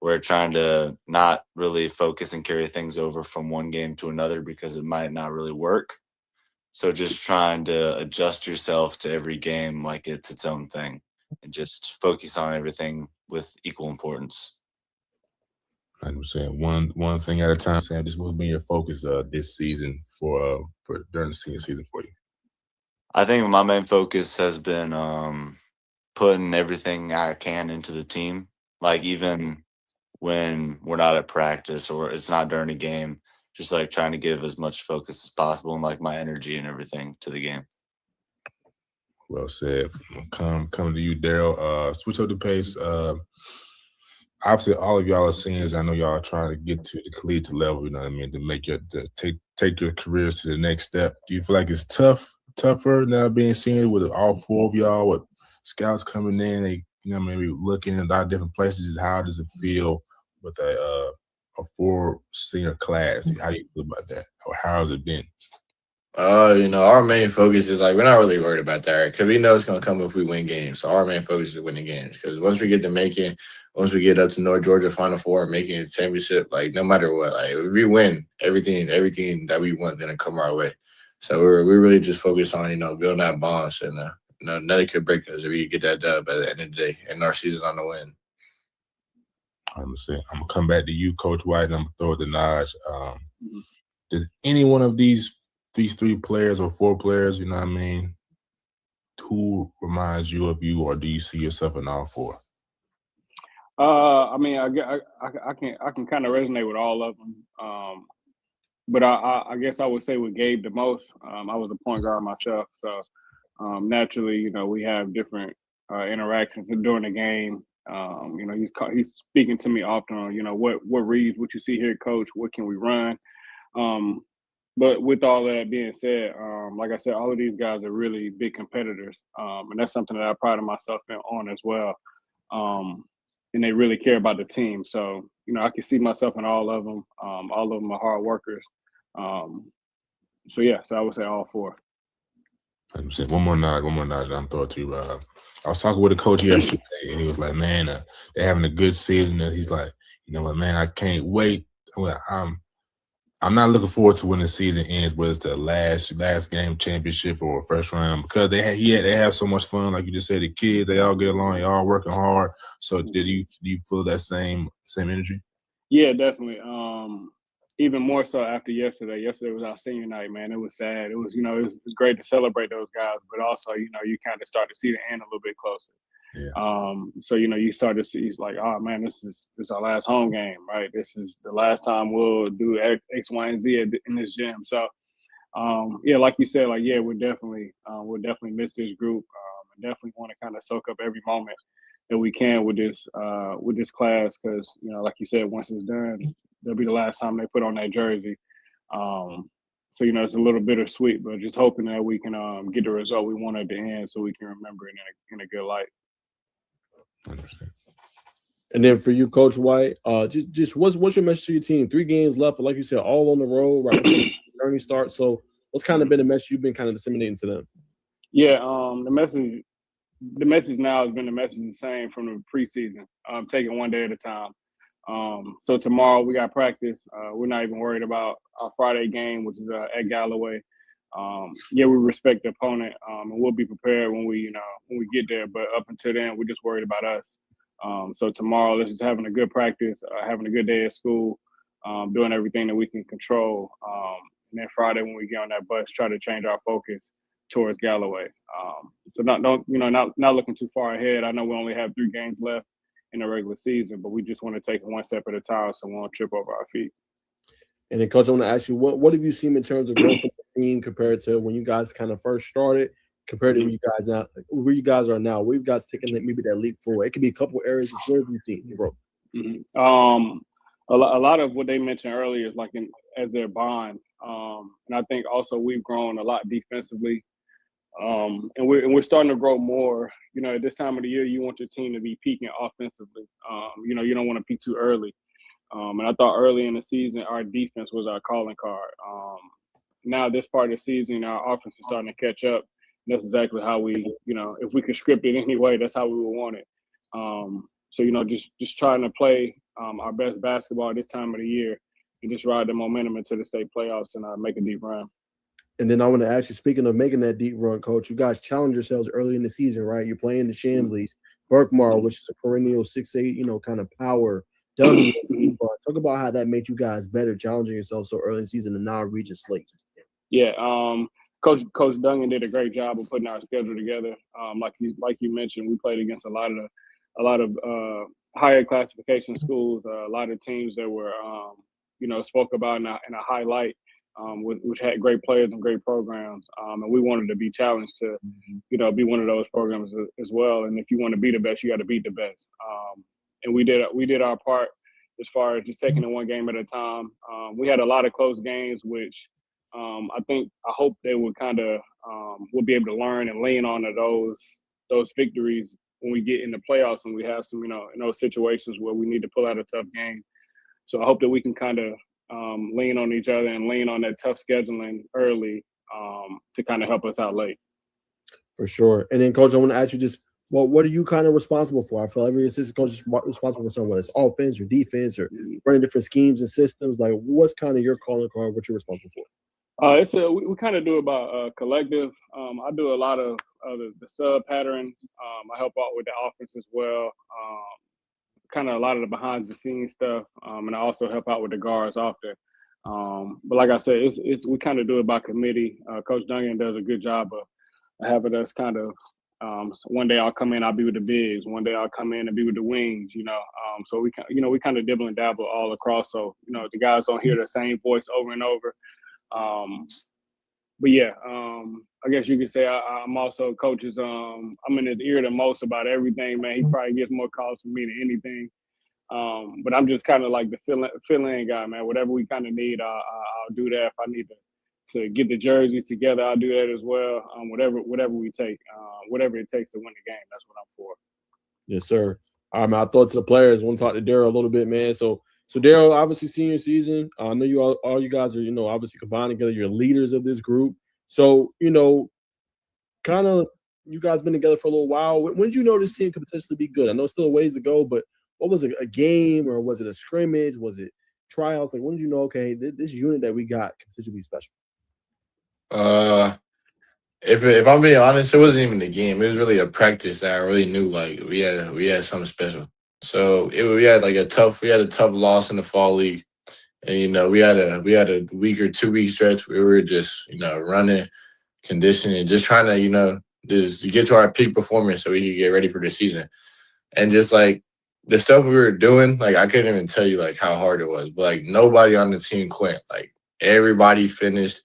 We're trying to not really focus and carry things over from one game to another because it might not really work. So just trying to adjust yourself to every game like it's its own thing and just focus on everything with equal importance. 100%. One thing at a time. Sam, this will be your focus this season for during the senior season for you. I think my main focus has been putting everything I can into the team. Like even when we're not at practice or it's not during a game, just like trying to give as much focus as possible and like my energy and everything to the game. Well said. Come to you, Darrell. Switch up the pace. Obviously, all of y'all are seniors. I know y'all are trying to get to the collegiate level. You know what I mean? To make take take your careers to the next step. Do you feel like it's tougher now being senior with all four of y'all, with scouts coming in, they, maybe looking in a lot of different places? Just how does it feel with a 4 senior class? How do you feel about that? Or how has it been? Our main focus is we're not really worried about that, right? Because we know it's gonna come if we win games. So our main focus is winning games. Because once we get to Macon, once we get up to North Georgia Final Four, making a championship, no matter what, if we win, everything that we want gonna come our way. So we're really just focused on building that bonds, and nothing could break us if we get that dub at the end of the day, and our season's on the win. I'm gonna come back to you, Coach White, and I'm gonna throw it to Naj. Does any one of these 3 players or 4 players, who reminds you of you, or do you see yourself in all 4? I mean, I can kind of resonate with all of them. But I guess I would say with Gabe the most. I was a point guard myself, so naturally, we have different interactions during the game. He's speaking to me often on, what reads, what you see here, coach, what can we run? But with all that being said, like I said, all of these guys are really big competitors, and that's something that I pride myself on as well. And they really care about the team. So, I can see myself in all of them. All of them are hard workers. So I would say all 4. One more nod, I'm throwing to you. I was talking with a coach yesterday, and he was like, man, they're having a good season. And he's like, you know what, man, I can't wait. Well, I'm not looking forward to when the season ends, whether it's the last game championship or first round, because they have so much fun. Like you just said, the kids, they all get along, they all working hard. So do you feel that same energy? Yeah, definitely. Even more so after yesterday. Yesterday was our senior night, man. It was sad. It was, it was great to celebrate those guys, but also, you kind of start to see the end a little bit closer. Yeah. So you start to see, it's like, oh man, this is our last home game, right? This is the last time we'll do X, Y, and Z in this gym. So, like you said, we'll definitely miss this group. And definitely want to kind of soak up every moment that we can with this class, because like you said, once it's done, that'll be the last time they put on that jersey. So it's a little bittersweet, but just hoping that we can get the result we want at the end, so we can remember it in a good light. Understand. And then for you, Coach White, just what's your message to your team? 3 games left, but like you said, all on the road right before the journey starts. So what's kind of been the message you've been kind of disseminating to them? Yeah, the message now has been the message the same from the preseason. Taking one day at a time. So tomorrow we got practice. We're not even worried about our Friday game, which is at Galloway. We respect the opponent, and we'll be prepared when we get there. But up until then, we're just worried about us. So tomorrow, let's just having a good practice, having a good day at school, doing everything that we can control. And then Friday, when we get on that bus, try to change our focus towards Galloway. So not looking too far ahead. I know we only have 3 games left in the regular season, but we just want to take it one step at a time so we won't trip over our feet. And then, Coach, I want to ask you, what have you seen in terms of growth of the team compared to when you guys kind of first started, compared to where you guys are now? Where you guys taking maybe that leap forward? It could be a couple of areas. Where have you seen growth? A lot of what they mentioned earlier is as their bond, and I think also we've grown a lot defensively, and we're starting to grow more. At this time of the year, you want your team to be peaking offensively. You don't want to peak too early. And I thought early in the season, our defense was our calling card. Now this part of the season, our offense is starting to catch up. That's exactly how we, if we could script it anyway, that's how we would want it. So, just trying to play our best basketball this time of the year and just ride the momentum into the state playoffs and make a deep run. And then I want to ask you, speaking of making that deep run, Coach, you guys challenge yourselves early in the season, right? You're playing the Shambleys, Berkmar, which is a perennial 6'8", kind of power. Talk about how that made you guys better, challenging yourselves so early in the season and now region slate. Yeah, Coach Dungan did a great job of putting our schedule together. Like you mentioned, we played against a lot of higher classification schools, a lot of teams that were spoke about in a highlight, which had great players and great programs. And we wanted to be challenged to, be one of those programs as well. And if you want to be the best, you got to beat the best. And we did our part as far as just taking it one game at a time. We had a lot of close games, which I hope they would kind of will be able to learn and lean on to those victories when we get in the playoffs and we have some, in those situations where we need to pull out a tough game. So I hope that we can kind of lean on each other and lean on that tough scheduling early to kind of help us out late. For sure. And then, Coach, I want to ask you just, well, what are you kind of responsible for? I feel every assistant coach is responsible for something, whether it's offense or defense or running different schemes and systems. Like, what's kind of your calling card? What you're responsible for? We kind of do about collective. I do a lot of the sub patterns. I help out with the offense as well. Kind of a lot of the behind the scenes stuff, and I also help out with the guards often. But like I said, we kind of do it by committee. Coach Duncan does a good job of having us kind of. One day I'll come in, I'll be with the bigs. One day I'll come in and be with the wings. So we kind of dibble and dabble all across. So the guys don't hear the same voice over and over. But yeah, I guess you could say I'm also coach's. I'm in his ear the most about everything, man. He probably gets more calls from me than anything. But I'm just kind of like the fill-in guy, man. Whatever we kind of need, I'll do that. If I need to get the jerseys together, I'll do that as well. Whatever we take, whatever it takes to win the game, that's what I'm for. Yes, sir. All right, man. I thought to the players. I want to talk to Darrell a little bit, man. So Darrell, obviously senior season. I know all you guys are, obviously combined together. You're leaders of this group. So, kind of you guys been together for a little while. When did you know this team could potentially be good? I know it's still a ways to go, but what was it, a game or was it a scrimmage? Was it trials? Like, when did you know, okay, this unit that we got could potentially be special? If I'm being honest, it wasn't even a game. It was really a practice that I really knew like we had something special. So we had a tough loss in the fall league, and we had a week or 2 week stretch where we were just running, conditioning, just trying to just get to our peak performance so we could get ready for the season. And just like the stuff we were doing, like I couldn't even tell you like how hard it was, but like nobody on the team quit. Like everybody finished.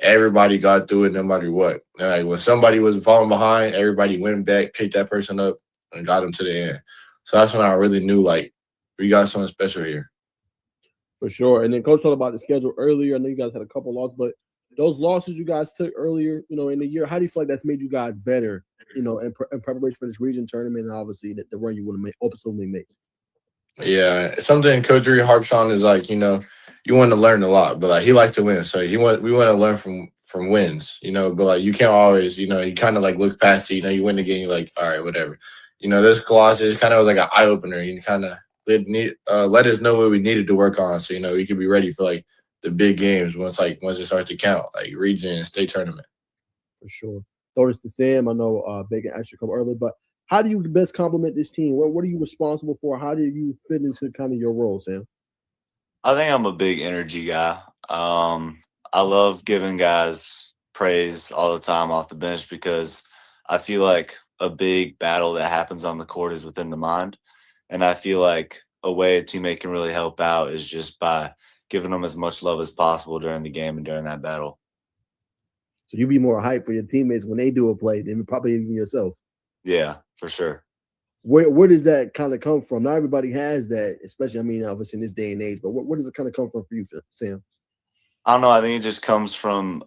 Everybody got through it no matter what. And like when somebody was falling behind, everybody went back, picked that person up, and got them to the end. So that's when I really knew like we got something special here. For sure. And then Coach talked about the schedule earlier. I know you guys had a couple losses, but those losses you guys took earlier, in the year, how do you feel like that's made you guys better, in preparation for this region tournament and obviously the run you want to ultimately make? Yeah, something Coach Reed harps on is like, you want to learn a lot, but like he likes to win. So we want to learn from wins, but like you can't always, you kind of like look past it, you win the game, you're like, all right, whatever. This Colossus kind of was like an eye opener. You kind of let us know what we needed to work on, so we could be ready for like the big games once it starts to count, like region and state tournament. For sure. Notice to Sam, I know Bacon asked you to come early, but how do you best complement this team? What are you responsible for? How do you fit into kind of your role, Sam? I think I'm a big energy guy. I love giving guys praise all the time off the bench because I feel like a big battle that happens on the court is within the mind. And I feel like a way a teammate can really help out is just by giving them as much love as possible during the game and during that battle. So you be more hyped for your teammates when they do a play than probably even yourself. Yeah, for sure. Where does that kind of come from? Not everybody has that, especially, obviously in this day and age, but where does it kind of come from for you, Sam? I don't know. I think it just comes from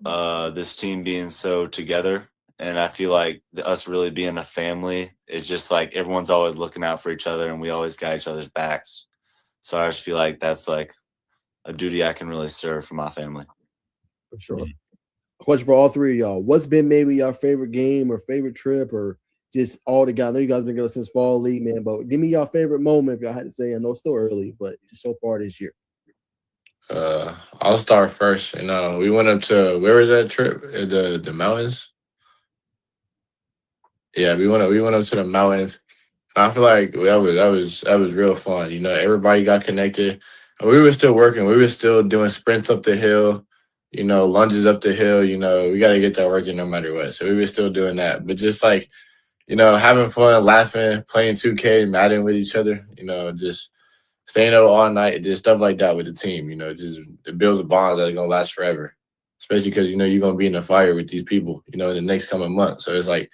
this team being so together. And I feel like us really being a family, it's just like everyone's always looking out for each other and we always got each other's backs. So I just feel like that's like a duty I can really serve for my family. For sure. A question for all three of y'all. What's been maybe your favorite game or favorite trip or just all together? I know you guys been together since fall league, man, but give me your favorite moment if y'all had to say. I know it's still early, but just so far this year. I'll start first. We went up to, where was that trip? The mountains? Yeah, we went up to the mountains. I feel like that was real fun. Everybody got connected. We were still working. We were still doing sprints up the hill, lunges up the hill. We got to get that working no matter what. So we were still doing that. But just like, having fun, laughing, playing 2K, Madden with each other, just staying up all night, just stuff like that with the team, just it builds bonds that are going to last forever, especially because, you're going to be in the fire with these people, in the next coming month. So it's like,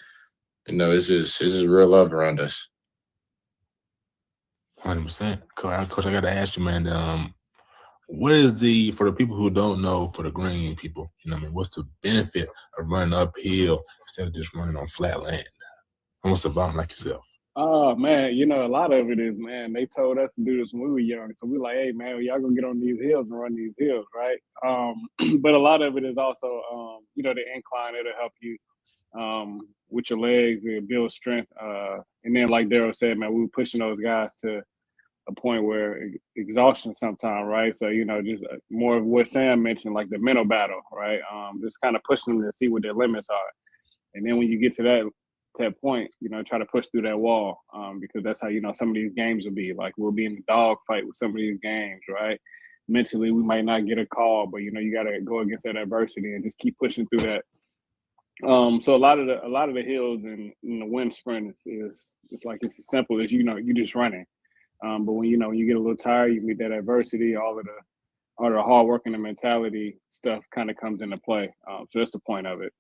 it's just real love around us. 100%. Coach, I got to ask you, man, what is for the people who don't know, for the green people, you know what I mean, what's the benefit of running uphill instead of just running on flat land? Almost a savant like yourself. Oh man, a lot of it is, man, they told us to do this when we were young. So we're like, hey man, y'all gonna get on these hills and run these hills, right? But a lot of it is also the incline. It'll help you with your legs, it'll build strength. And then like Darrell said, man, we were pushing those guys to a point where exhaustion sometimes, right? So, just more of what Sam mentioned, like the mental battle, right? Just kind of pushing them to see what their limits are. And then when you get to that point, try to push through that wall, because that's how, some of these games will be. Like, we'll be in a dog fight with some of these games, right? Mentally, we might not get a call, but, you got to go against that adversity and just keep pushing through that. So a lot of the hills and the wind sprint is like, it's as simple as, you just running. But when you get a little tired, you meet that adversity, all the hard work and the mentality stuff kind of comes into play. So that's the point of it.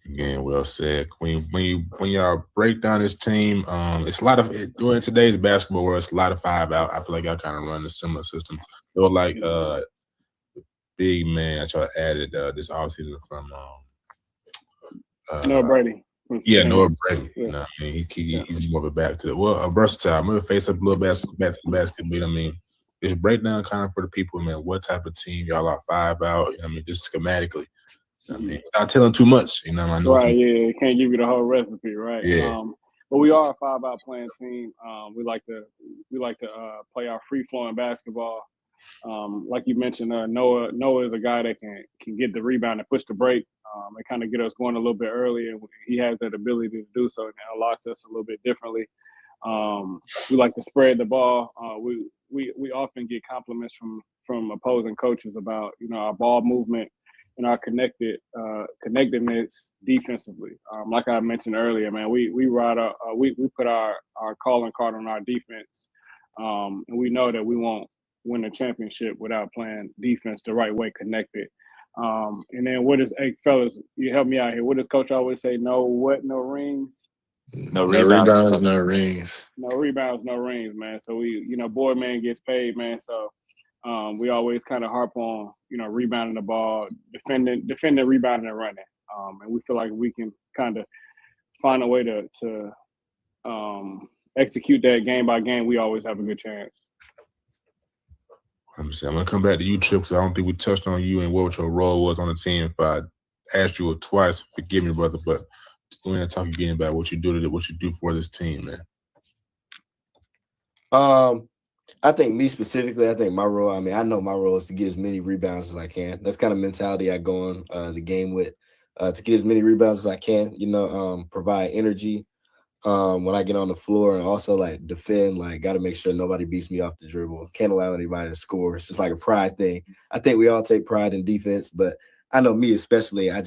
Again, well said. When y'all break down this team, it's a lot of during today's basketball world, it's a lot of 5 out. I feel like y'all kind of run a similar system. They were like big man that y'all added this offseason from Noah Brady. Yeah, Noah Brady. Yeah. You know what I mean? He's more of a back to a versatile. I'm gonna face up a little back to the basket. But I mean, just break down kind of for the people, man, what type of team y'all are 5 out. I mean, just schematically. I mean, without telling too much, I know. Right, yeah, can't give you the whole recipe, right? Yeah. But we are a 5 out playing team. We like to play our free flowing basketball. Like you mentioned, Noah is a guy that can get the rebound and push the break, and kind of get us going a little bit earlier. He has that ability to do so, and it unlocks us a little bit differently. We like to spread the ball. We often get compliments from opposing coaches about our ball movement and our connectedness defensively. Like I mentioned earlier, man, we put our calling card on our defense, and we know that we won't win a championship without playing defense the right way, connected. And then fellas, you help me out here. What does Coach always say? No rings? No rebounds, no rings. No rebounds, no rings, man. So boy man gets paid, man. So we always kind of harp on, rebounding the ball, defending, rebounding, and running. And we feel like we can kind of find a way to execute that game by game. We always have a good chance. I'm going to come back to you, Tripp, because I don't think we touched on you and what your role was on the team. If I asked you twice, forgive me, brother, but go ahead and talk again about what you do for this team, man. I think me specifically, my role, I know my role is to get as many rebounds as I can. That's kind of mentality I go on the game with, to get as many rebounds as I can, provide energy when I get on the floor, and also like defend, like got to make sure nobody beats me off the dribble. Can't allow anybody to score. It's just like a pride thing. I think we all take pride in defense, but I know me especially, I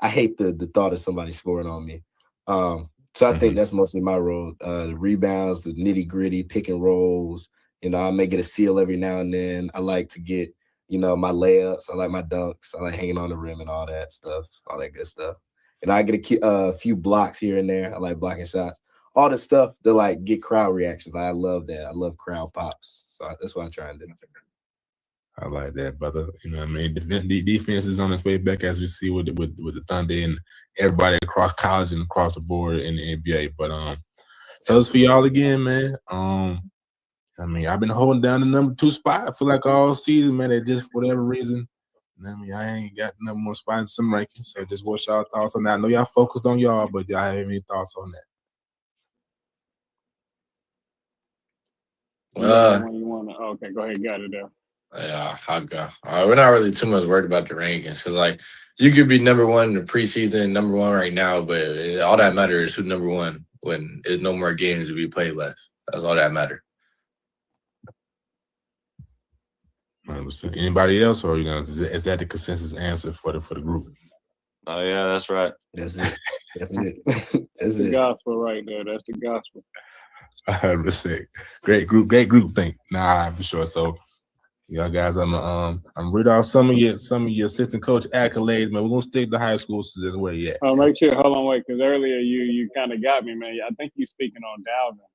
hate the thought of somebody scoring on me. So I think that's mostly my role, the rebounds, the nitty gritty, pick and rolls. I may get a steal every now and then. I like to get, my layups. I like my dunks. I like hanging on the rim and all that stuff, all that good stuff. And I get a few blocks here and there. I like blocking shots. All the stuff that like get crowd reactions. I love that. I love crowd pops. So that's what I try and do. I like that, brother. You know what I mean? The defense is on its way back, as we see with the Thunder and everybody across college and across the board in the NBA. But fellas, for y'all again, man. I've been holding down the number 2 spot for like all season, man. It just for whatever reason. I ain't got no more spot in some rankings. So just what's y'all thoughts on that? I know y'all focused on y'all, but y'all have any thoughts on that? Okay, go ahead, got it there. Yeah, I'll go. We're not really too much worried about the rankings, because like you could be number 1 in the preseason, number 1 right now, but all that matters is who's number 1 when there's no more games to be played left. That's all that matters. Anybody else, or is that the consensus answer for the group? Oh yeah, that's right. That's it. That's it. That's the gospel right there. That's the gospel. 100%. Great group think. Nah, for sure. So y'all guys, I'm read off some of your assistant coach accolades, man. We're gonna stick to high school so this way yet. Oh, make sure. Hold on, wait, because earlier you kind of got me, man. I think you speaking on Dalvin.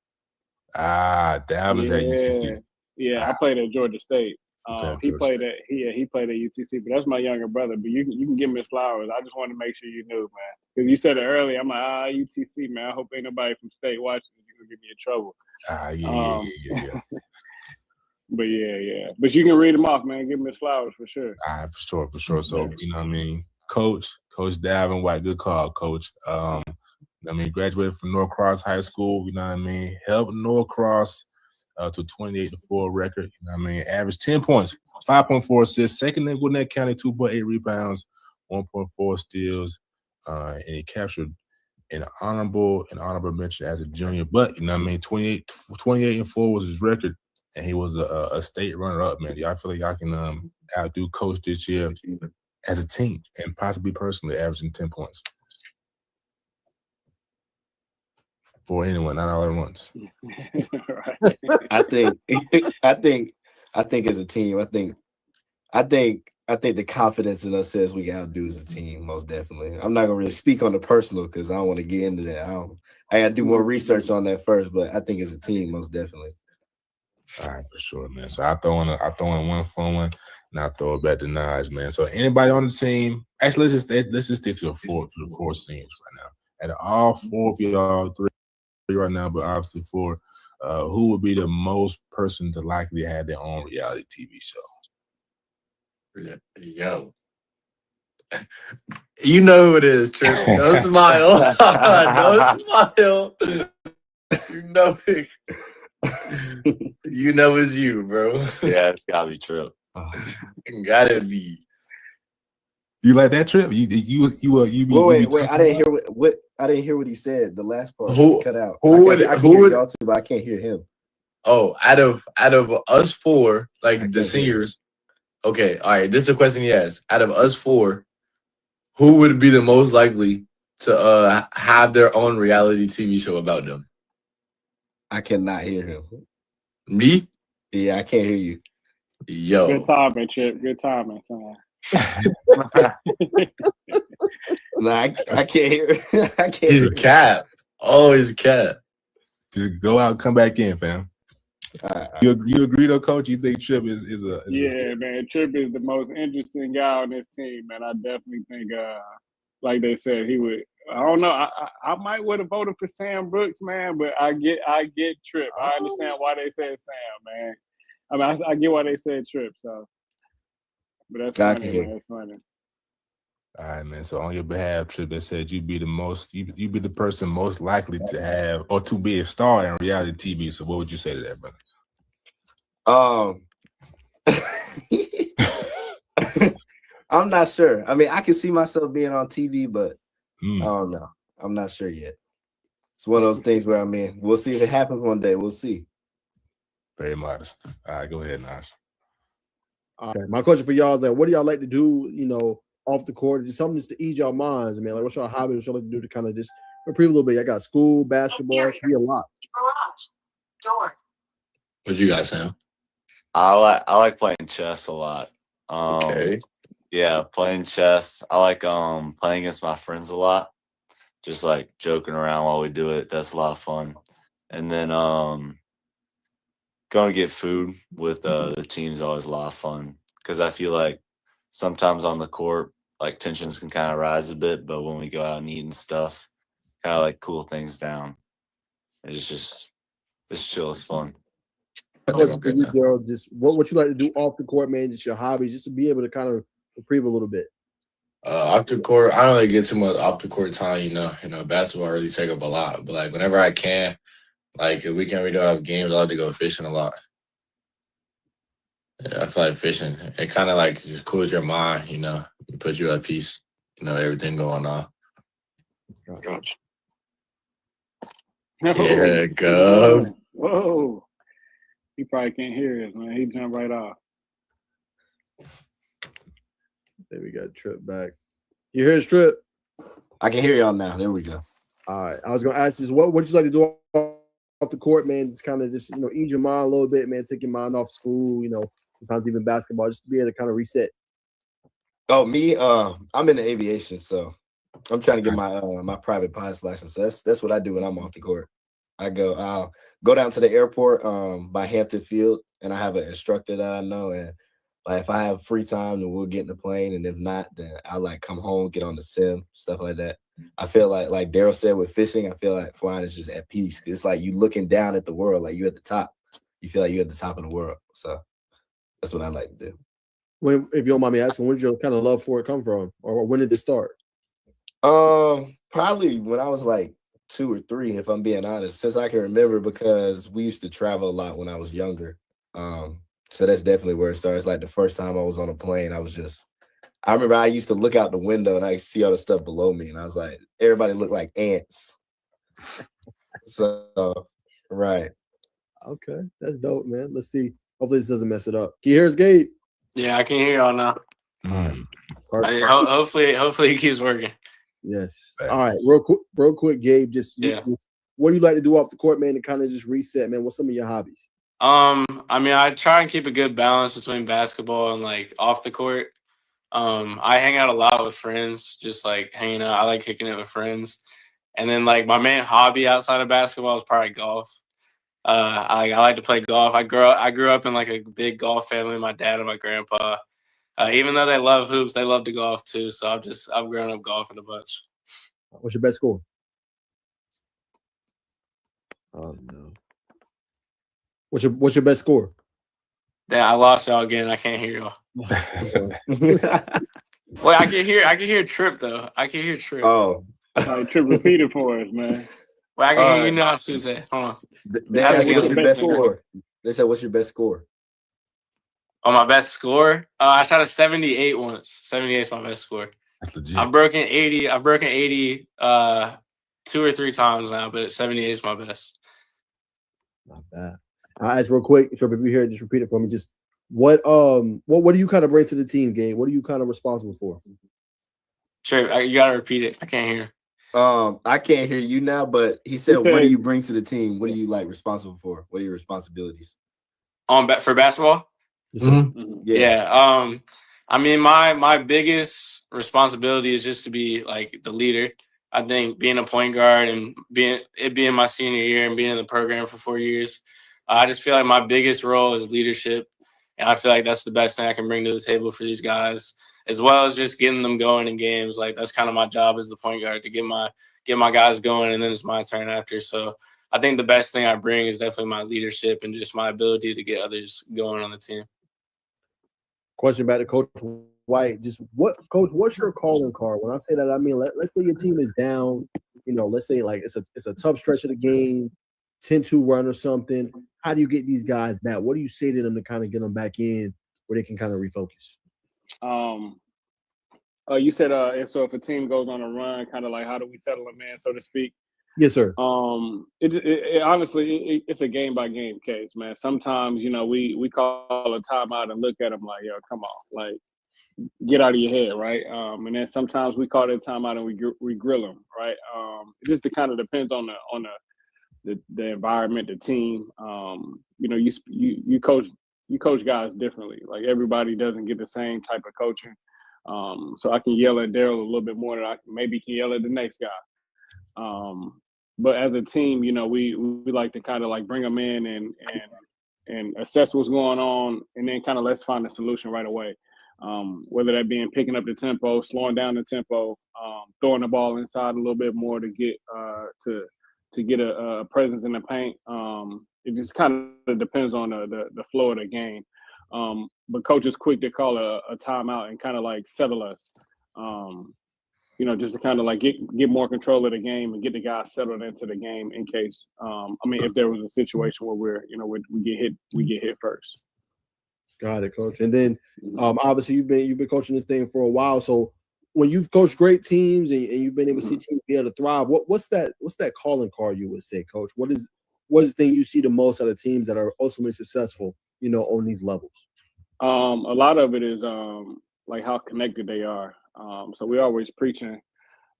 Dalvin's at UCC. Yeah, I played at Georgia State. Okay, He Georgia played State. at he played at UTC, but that's my younger brother. But you can give him his flowers. I just wanted to make sure you knew, man, because you said it earlier. I'm like, UTC, man. I hope ain't nobody from state watching. You're gonna get me in trouble. Yeah. But yeah. But you can read him off, man. Give him his flowers for sure. For sure. So, you know what I mean? Coach Davin White, good call, Coach. Graduated from Norcross High School, you know what I mean? Helped Norcross to 28-4 record, you know what I mean? Averaged 10 points, 5.4 assists, second in Gwinnett County, 2.8 rebounds, 1.4 steals, and he captured an honorable mention as a junior. But, you know what I mean? 28-4 was his record, and he was a state runner-up, man. Y'all feel like y'all can outdo Coach this year as a team and possibly personally averaging 10 points for anyone, not all at once. Right. I think as a team, I think the confidence in us says we can outdo as a team, most definitely. I'm not gonna really speak on the personal because I don't want to get into that. I gotta do more research on that first, but I think as a team, most definitely. All right, for sure, man. So I throw in one fun one, and I throw it back to Naj, man. So anybody on the team, actually, let's just stick to the four teams right now. And all four of y'all, three right now, but obviously four, who would be the most person to likely have their own reality TV show? Yo. You know who it is, Tripp. No smile. No smile. You know it. You know it's you, bro. Yeah, it's gotta be Tripp. Gotta be. You like that, Tripp? You Wait. I didn't hear what he said. The last part cut out. I can hear y'all too, but I can't hear him. Oh, out of us four, like the seniors. Okay, all right. This is the question he asked. Out of us four, who would be the most likely to have their own reality TV show about them? I cannot hear him. Me? Yeah, I can't hear you. Yo. Good timing, Chip. Good timing, son. No, I can't hear. I can't. He's a cat. Oh, he's a cat. Just go out and come back in, fam. You agree though, Coach? You think Tripp is man. Tripp is the most interesting guy on this team, man. I definitely think, like they said, he would. I don't know. I might would have voted for Sam Brooks, man, but I get Tripp. I understand why they said Sam, man. I mean, I get why they said Tripp. So, but that's funny, man. That's funny. All right, man. So on your behalf, Tripp, they said you'd be the person most likely to have or to be a star in reality TV. So what would you say to that, brother? I'm not sure. I mean, I can see myself being on TV, but I don't know. I'm not sure yet. It's one of those things where we'll see if it happens one day. We'll see. Very modest. All right, go ahead, Naj. Okay, my question for y'all is like, what do y'all like to do, off the court? Just something just to ease y'all minds, man. Like, what's your hobby? What y'all like to do to kind of just improve a little bit? I got school, basketball, it can be a lot. What you guys saying? I like playing chess a lot. Okay. Yeah, playing chess. I like playing against my friends a lot. Just like joking around while we do it. That's a lot of fun. And then going to get food with the team is always a lot of fun because I feel like sometimes on the court, like tensions can kind of rise a bit, but when we go out and eat and stuff, kind of like cool things down. It's chill. It's fun. Just what you like to do off the court, man? Just your hobbies, just to be able to kind of reprieve a little bit. Off the court, I don't really get too much off the court time. Basketball really take up a lot. But like whenever I can, like if we don't have games, I like to go fishing a lot. Yeah, I feel like fishing. It kind of like just cools your mind, put you at peace. Everything going on. Gotcha. Yeah, go. Whoa. He probably can't hear us, man. He jumped right off. There we got Tripp back. You hear his Tripp? I can hear y'all now. There we go. All right. I was gonna ask this: what would you like to do off the court, man? Just kind of ease your mind a little bit, man. Take your mind off school, sometimes even basketball, just to be able to kind of reset. Oh, me, I'm in the aviation, so I'm trying to get my private pilot's license. So that's what I do when I'm off the court. I'll go down to the airport by Hampton Field, and I have an instructor that I know, and like if I have free time, then we'll get in the plane, and if not, then I like come home, get on the sim, stuff like that. I feel like Darrell said with fishing, I feel like flying is just at peace. It's like you looking down at the world, like you at the top. You feel like you're at the top of the world. So that's what I like to do. If you don't mind me asking, where did your kind of love for it come from, or when did it start? Probably when I was like 2 or 3, if I'm being honest, since I can remember, because we used to travel a lot when I was younger. So that's definitely where it starts. Like the first time I was on a plane, I remember I used to look out the window and I see all the stuff below me, and I was like, everybody looked like ants. So, right. Okay, that's dope, man. Let's see. Hopefully this doesn't mess it up. Can you hear us, Gabe? Yeah, I can hear y'all now. Perfect. Hopefully it keeps working. Yes. All right. Real quick, Gabe. Just what do you like to do off the court, man, to kind of just reset, man? What's some of your hobbies? I mean, I try and keep a good balance between basketball and like off the court. I hang out a lot with friends, just like hanging out. I like kicking it with friends. And then like my main hobby outside of basketball is probably golf. I like to play golf. I grew up in like a big golf family. My dad and my grandpa. Even though they love hoops, they love to golf too. So I've grown up golfing a bunch. What's your best score? Oh no. What's your best score? Yeah, I lost y'all again. I can't hear y'all. Wait, I can hear Tripp though. I can hear Tripp. Oh, Tripp, repeat it for us, man. Wait, I can hear you now, Susan. Hold on. They asked what's your best score. They said, "What's your best score?" Oh, my best score? I shot a 78 once. 78 is my best score. That's legit. I've broken 80 2 or 3 times now, but 78 is my best. Not bad. I'll ask real quick, Tripp, if you hear it, just repeat it for me. Just what do you kind of bring to the team, Gabe? What are you kind of responsible for? Tripp, you gotta repeat it. I can't hear. I can't hear you now, but he said, what do you bring to the team? What are you like responsible for? What are your responsibilities? For basketball? Mm-hmm. Yeah. I mean, my biggest responsibility is just to be like the leader. I think being a point guard and being my senior year and being in the program for 4 years, I just feel like my biggest role is leadership, and I feel like that's the best thing I can bring to the table for these guys, as well as just getting them going in games. Like that's kind of my job as the point guard, to get my guys going, and then it's my turn after. So I think the best thing I bring is definitely my leadership and just my ability to get others going on the team. Question back to Coach White. Just what's your calling card? When I say that, I mean let's say your team is down. Let's say like it's a tough stretch of the game, 10-2 run or something. How do you get these guys back? What do you say to them to kind of get them back in where they can kind of refocus? You said if a team goes on a run, kind of like how do we settle them in, so to speak? Yes, sir. It honestly it's a game by game case, man. Sometimes we call a timeout and look at them like, yo, come on, like get out of your head, right? And then sometimes we call it timeout and we grill them, right? It just kind of depends on the environment, the team. You coach guys differently. Like everybody doesn't get the same type of coaching. So I can yell at Darrell a little bit more than I maybe can yell at the next guy. But as a team, we like to kind of like bring them in and assess what's going on, and then kind of let's find a solution right away. Whether that being picking up the tempo, slowing down the tempo, throwing the ball inside a little bit more to get to get a presence in the paint. It just kind of depends on the flow of the game. But coach is quick to call a timeout and kind of like settle us. Just to kind of like get more control of the game and get the guys settled into the game in case. If there was a situation where we get hit first. Got it, Coach. And then obviously you've been coaching this thing for a while. So when you've coached great teams and you've been able to see teams be able to thrive, what's that calling card you would say, Coach? What is the thing you see the most out of teams that are ultimately successful, on these levels? A lot of it is like how connected they are. So we're always preaching,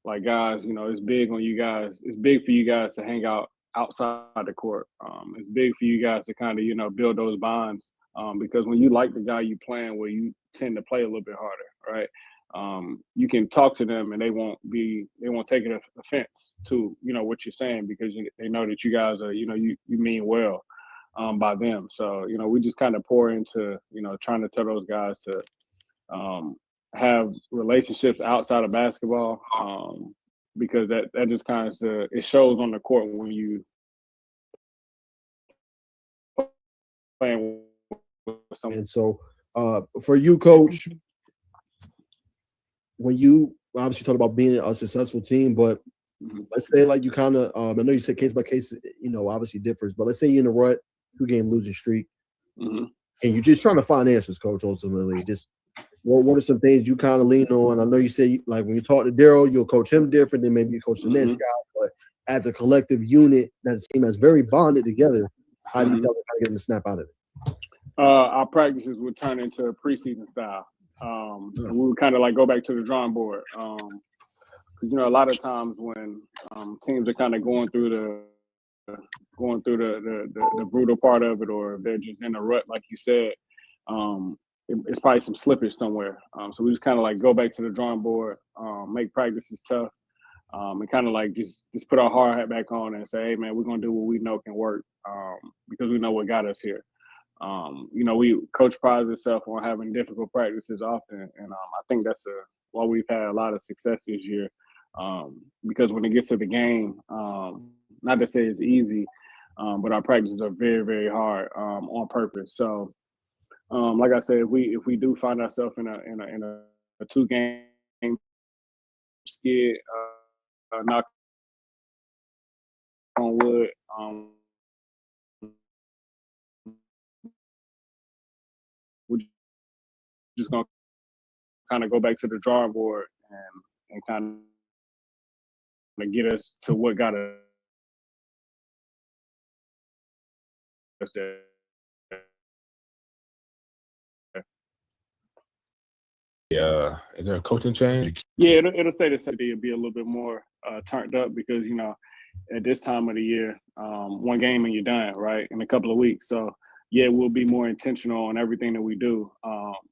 like, guys, it's big on you guys. It's big for you guys to hang out outside the court. It's big for you guys to kind of, build those bonds. Because when you like the guy you playing with, you tend to play a little bit harder, right? You can talk to them and they won't take it offense to, what you're saying, because they know that you guys are, you mean well. by them. So, we just kind of pour into, trying to tell those guys to have relationships outside of basketball, because that just kind of it shows on the court when you playing with someone. And so, for you, Coach, when you obviously talk about being a successful team, but let's say like you kind of, I know you said case by case, obviously differs, but let's say you're in a rut, 2-game losing streak, and you're just trying to find answers, Coach. Ultimately, just what are some things you kind of lean on? I know you say like when you talk to Darrell, you'll coach him different than maybe you coach the next guy, but as a collective unit, that team that's very bonded together, how do you tell them how to get them to snap out of it? Our practices would turn into a preseason style. We would kind of like go back to the drawing board. Because a lot of times when teams are kind of going through the brutal part of it, or if they're just in a rut, like you said, it's probably some slippage somewhere. So we just kind of like go back to the drawing board, make practices tough, and kind of like just put our hard hat back on and say, hey man, we're gonna do what we know can work, because we know what got us here. Coach prides itself on having difficult practices often, and I think that's why we've had a lot of success this year. Because when it gets to the game, not to say it's easy, but our practices are very, very hard on purpose. So, like I said, if we do find ourselves in a 2-game skid, knock on wood, we're just gonna kind of go back to the drawing board and kind of get us to what got us there. Yeah, is there a coaching change? Yeah, it'll say the same. It'll be a little bit more turned up because at this time of the year, one game and you're done, right? In a couple of weeks. So yeah, we'll be more intentional on everything that we do.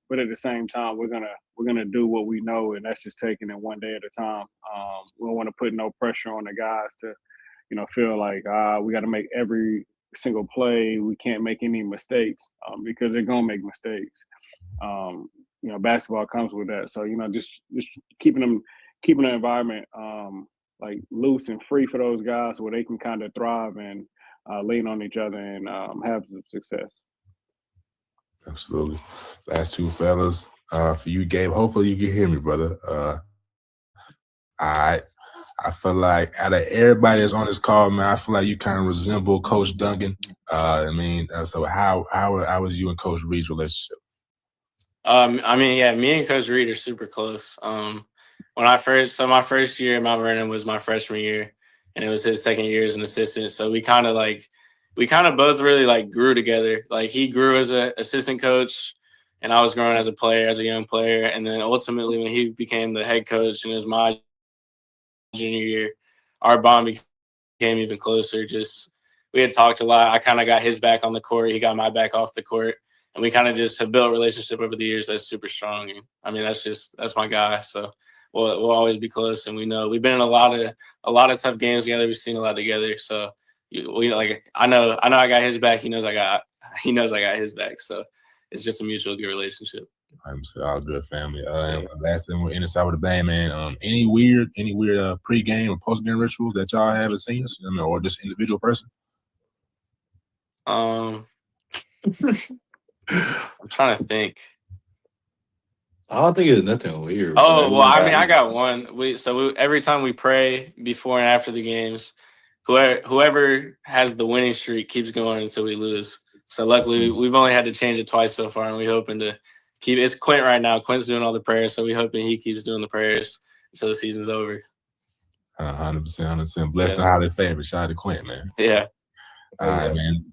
But at the same time, we're gonna do what we know, and that's just taking it one day at a time. We don't want to put no pressure on the guys to, feel like we got to make every single play. We can't make any mistakes because they're gonna make mistakes. Basketball comes with that. So just keeping the environment like loose and free for those guys where they can kind of thrive and lean on each other and have some success. Absolutely. Last two fellas, for you, Gabe. Hopefully you can hear me, brother. I feel like out of everybody that's on this call, man, I feel like you kind of resemble Coach Duncan. So how was you and Coach Reed's relationship? Me and Coach Reed are super close. My first year at Mount Vernon was my freshman year, and it was his second year as an assistant. So we kind of both really like grew together. Like he grew as an assistant coach, and I was growing as a player, as a young player. And then ultimately, when he became the head coach, and it was my junior year, our bond became even closer. Just we had talked a lot. I kind of got his back on the court. He got my back off the court. And we kind of just have built a relationship over the years that's super strong. And that's my guy. So we'll always be close. And we know we've been in a lot of tough games together. We've seen a lot together. So I know I got his back. He knows I got his back. So it's just a mutual good relationship. I'm all good, family. And last thing, we're in the side with the band, man. Any weird pre-game or post-game rituals that y'all have as seniors, or just individual person? I'm trying to think. I don't think it's nothing weird. I got one. Every time we pray before and after the games, whoever has the winning streak keeps going until we lose. So luckily, we've only had to change it twice so far, and we're hoping to keep. It's Quint right now. Quint's doing all the prayers, so we're hoping he keeps doing the prayers until the season's over. 100%. Blessed and highly favored. Shout out to Quint, man. Yeah. All right, man.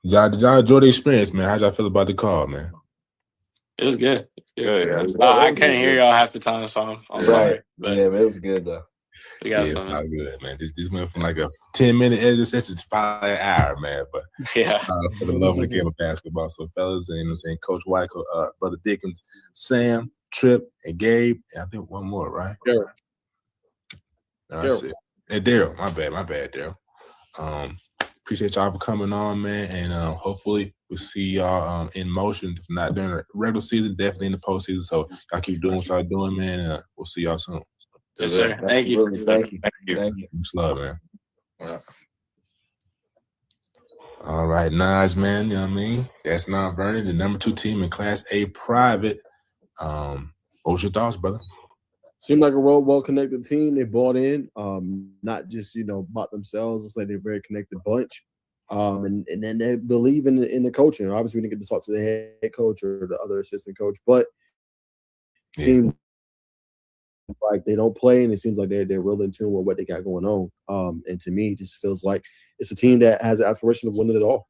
Did y'all enjoy the experience, man? How'd y'all feel about the call, man? It was good. Yeah, I couldn't hear y'all half the time, so I'm sorry. But yeah, but it was good though. We got it's something. all good, man. This went from like a 10-minute editing session to probably an hour, man. But yeah, for the love of the game of basketball. So, fellas, Coach White, Brother Dickens, Sam, Tripp, and Gabe, and I think one more, right? Darrell. That's it. And Darrell, my bad, Darrell. Appreciate y'all for coming on, man. And hopefully we'll see y'all in motion. If not during the regular season, definitely in the postseason. So y'all keep doing what y'all doing, man. We'll see y'all soon. Yes, sir. Thank you. Thank you. Thank you. Thank you. Much love, man. Yeah. All right, Naj, man. You know what I mean? That's now Vernon, the number 2 team in Class A private. What was your thoughts, brother? Seemed like a well-connected team. They bought in, not just about themselves. It's like they're a very connected bunch, and then they believe in the coaching. Obviously, we didn't get to talk to the head coach or the other assistant coach, but it seems like they don't play, and it seems like they're real in tune with what they got going on. And to me, it just feels like it's a team that has the aspiration of winning it all.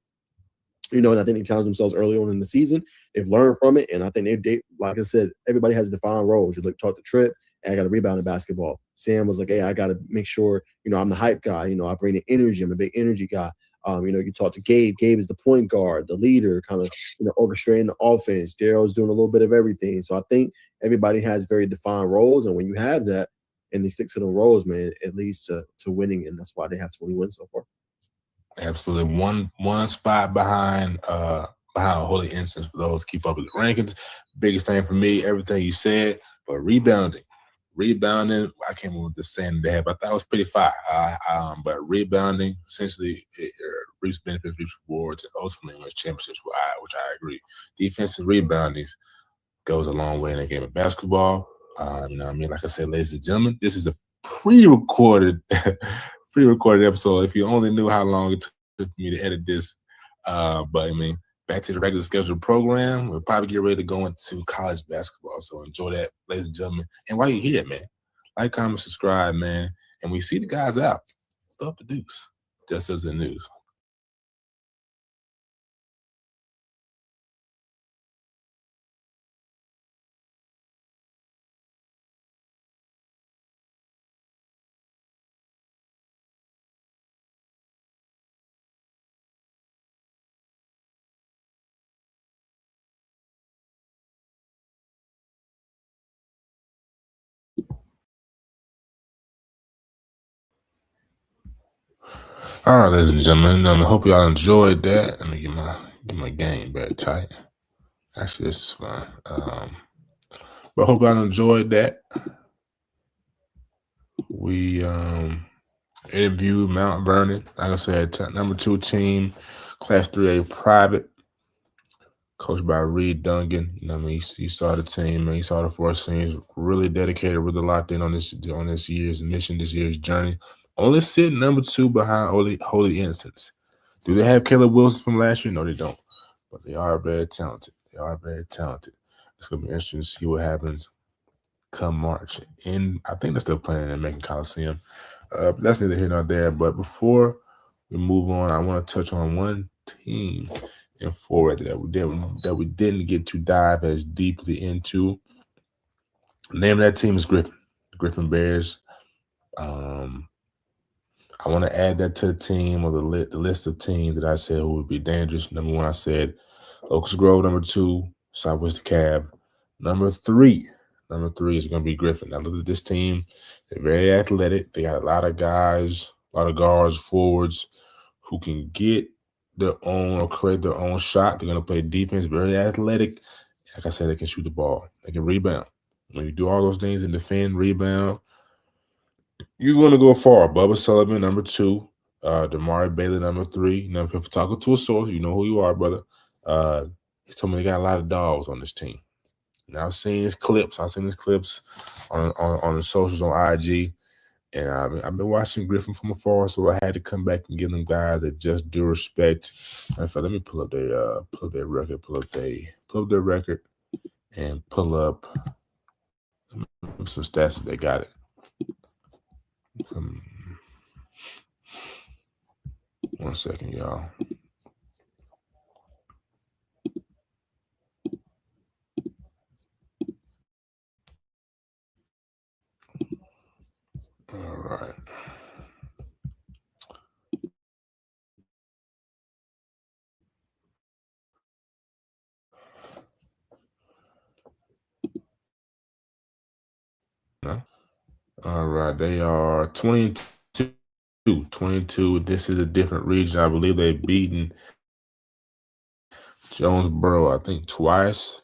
And I think they challenged themselves early on in the season. They've learned from it, and I think they like I said, everybody has defined roles. You talk to Tripp, and I got to rebound in basketball. Sam was like, hey, I got to make sure, I'm the hype guy. I bring the energy. I'm a big energy guy. You talk to Gabe. Gabe is the point guard, the leader, kind of, orchestrating the offense. Darrell's doing a little bit of everything. So I think everybody has very defined roles, and when you have that and they stick to the roles, man, it leads to winning, and that's why they have 20 wins so far. Absolutely. One spot behind Holy Innocents for those keep up with the rankings. Biggest thing for me, everything you said, but rebounding, I came up with the saying they have. I thought it was pretty fire. But rebounding, essentially, it reaps benefits, reaps rewards, and ultimately wins championships, which I agree. Defensive rebounding goes a long way in the game of basketball. Like I said, ladies and gentlemen, this is a pre-recorded episode. If you only knew how long it took me to edit this. Back to the regular scheduled program. We'll probably get ready to go into college basketball. So enjoy that, ladies and gentlemen. And while you're here, man, like, comment, subscribe, man. And we see the guys out. Throw up the deuce, just as the news. All right, ladies and gentlemen. I hope y'all enjoyed that. Let me get my game back tight. Actually, this is fine. But I hope y'all enjoyed that. We interviewed Mount Vernon. Like I said, number 2 team, Class 3A private, coached by Reed Dungan. He saw the team, man. He saw the 4 teams, really dedicated, really locked in on this year's mission, this year's journey. Only sitting number 2 behind Holy Innocents. Do they have Caleb Wilson from last year? No, they don't. But they are very talented. It's going to be interesting to see what happens come March. And I think they're still playing in Macon Coliseum. But that's neither here nor there. But before we move on, I want to touch on one team in forward that we didn't get to dive as deeply into. The name of that team is Griffin Bears. I want to add that to the team or the list of teams that I said who would be dangerous. Number 1, I said Locust Grove. Number 2, Southwest Cab. Number 3 is going to be Griffin. Now, look at this team. They're very athletic. They got a lot of guys, a lot of guards, forwards who can get their own or create their own shot. They're going to play defense, very athletic. Like I said, they can shoot the ball. They can rebound. When you do all those things and defend, rebound, you're going to go far. Bubba Sullivan, number 2. Damari Bailey, number 3. Now, if you're talking to a source, you know who you are, brother. He told me they got a lot of dogs on this team. And I've seen his clips. on the socials on IG. And I've been watching Griffin from afar, so I had to come back and give them guys that just due respect. In fact, let me pull up their record, and pull up some stats if they got it. One second, y'all. All right. No? All right. They are 22 22. This is a different region. I believe they've beaten Jonesboro, I think, twice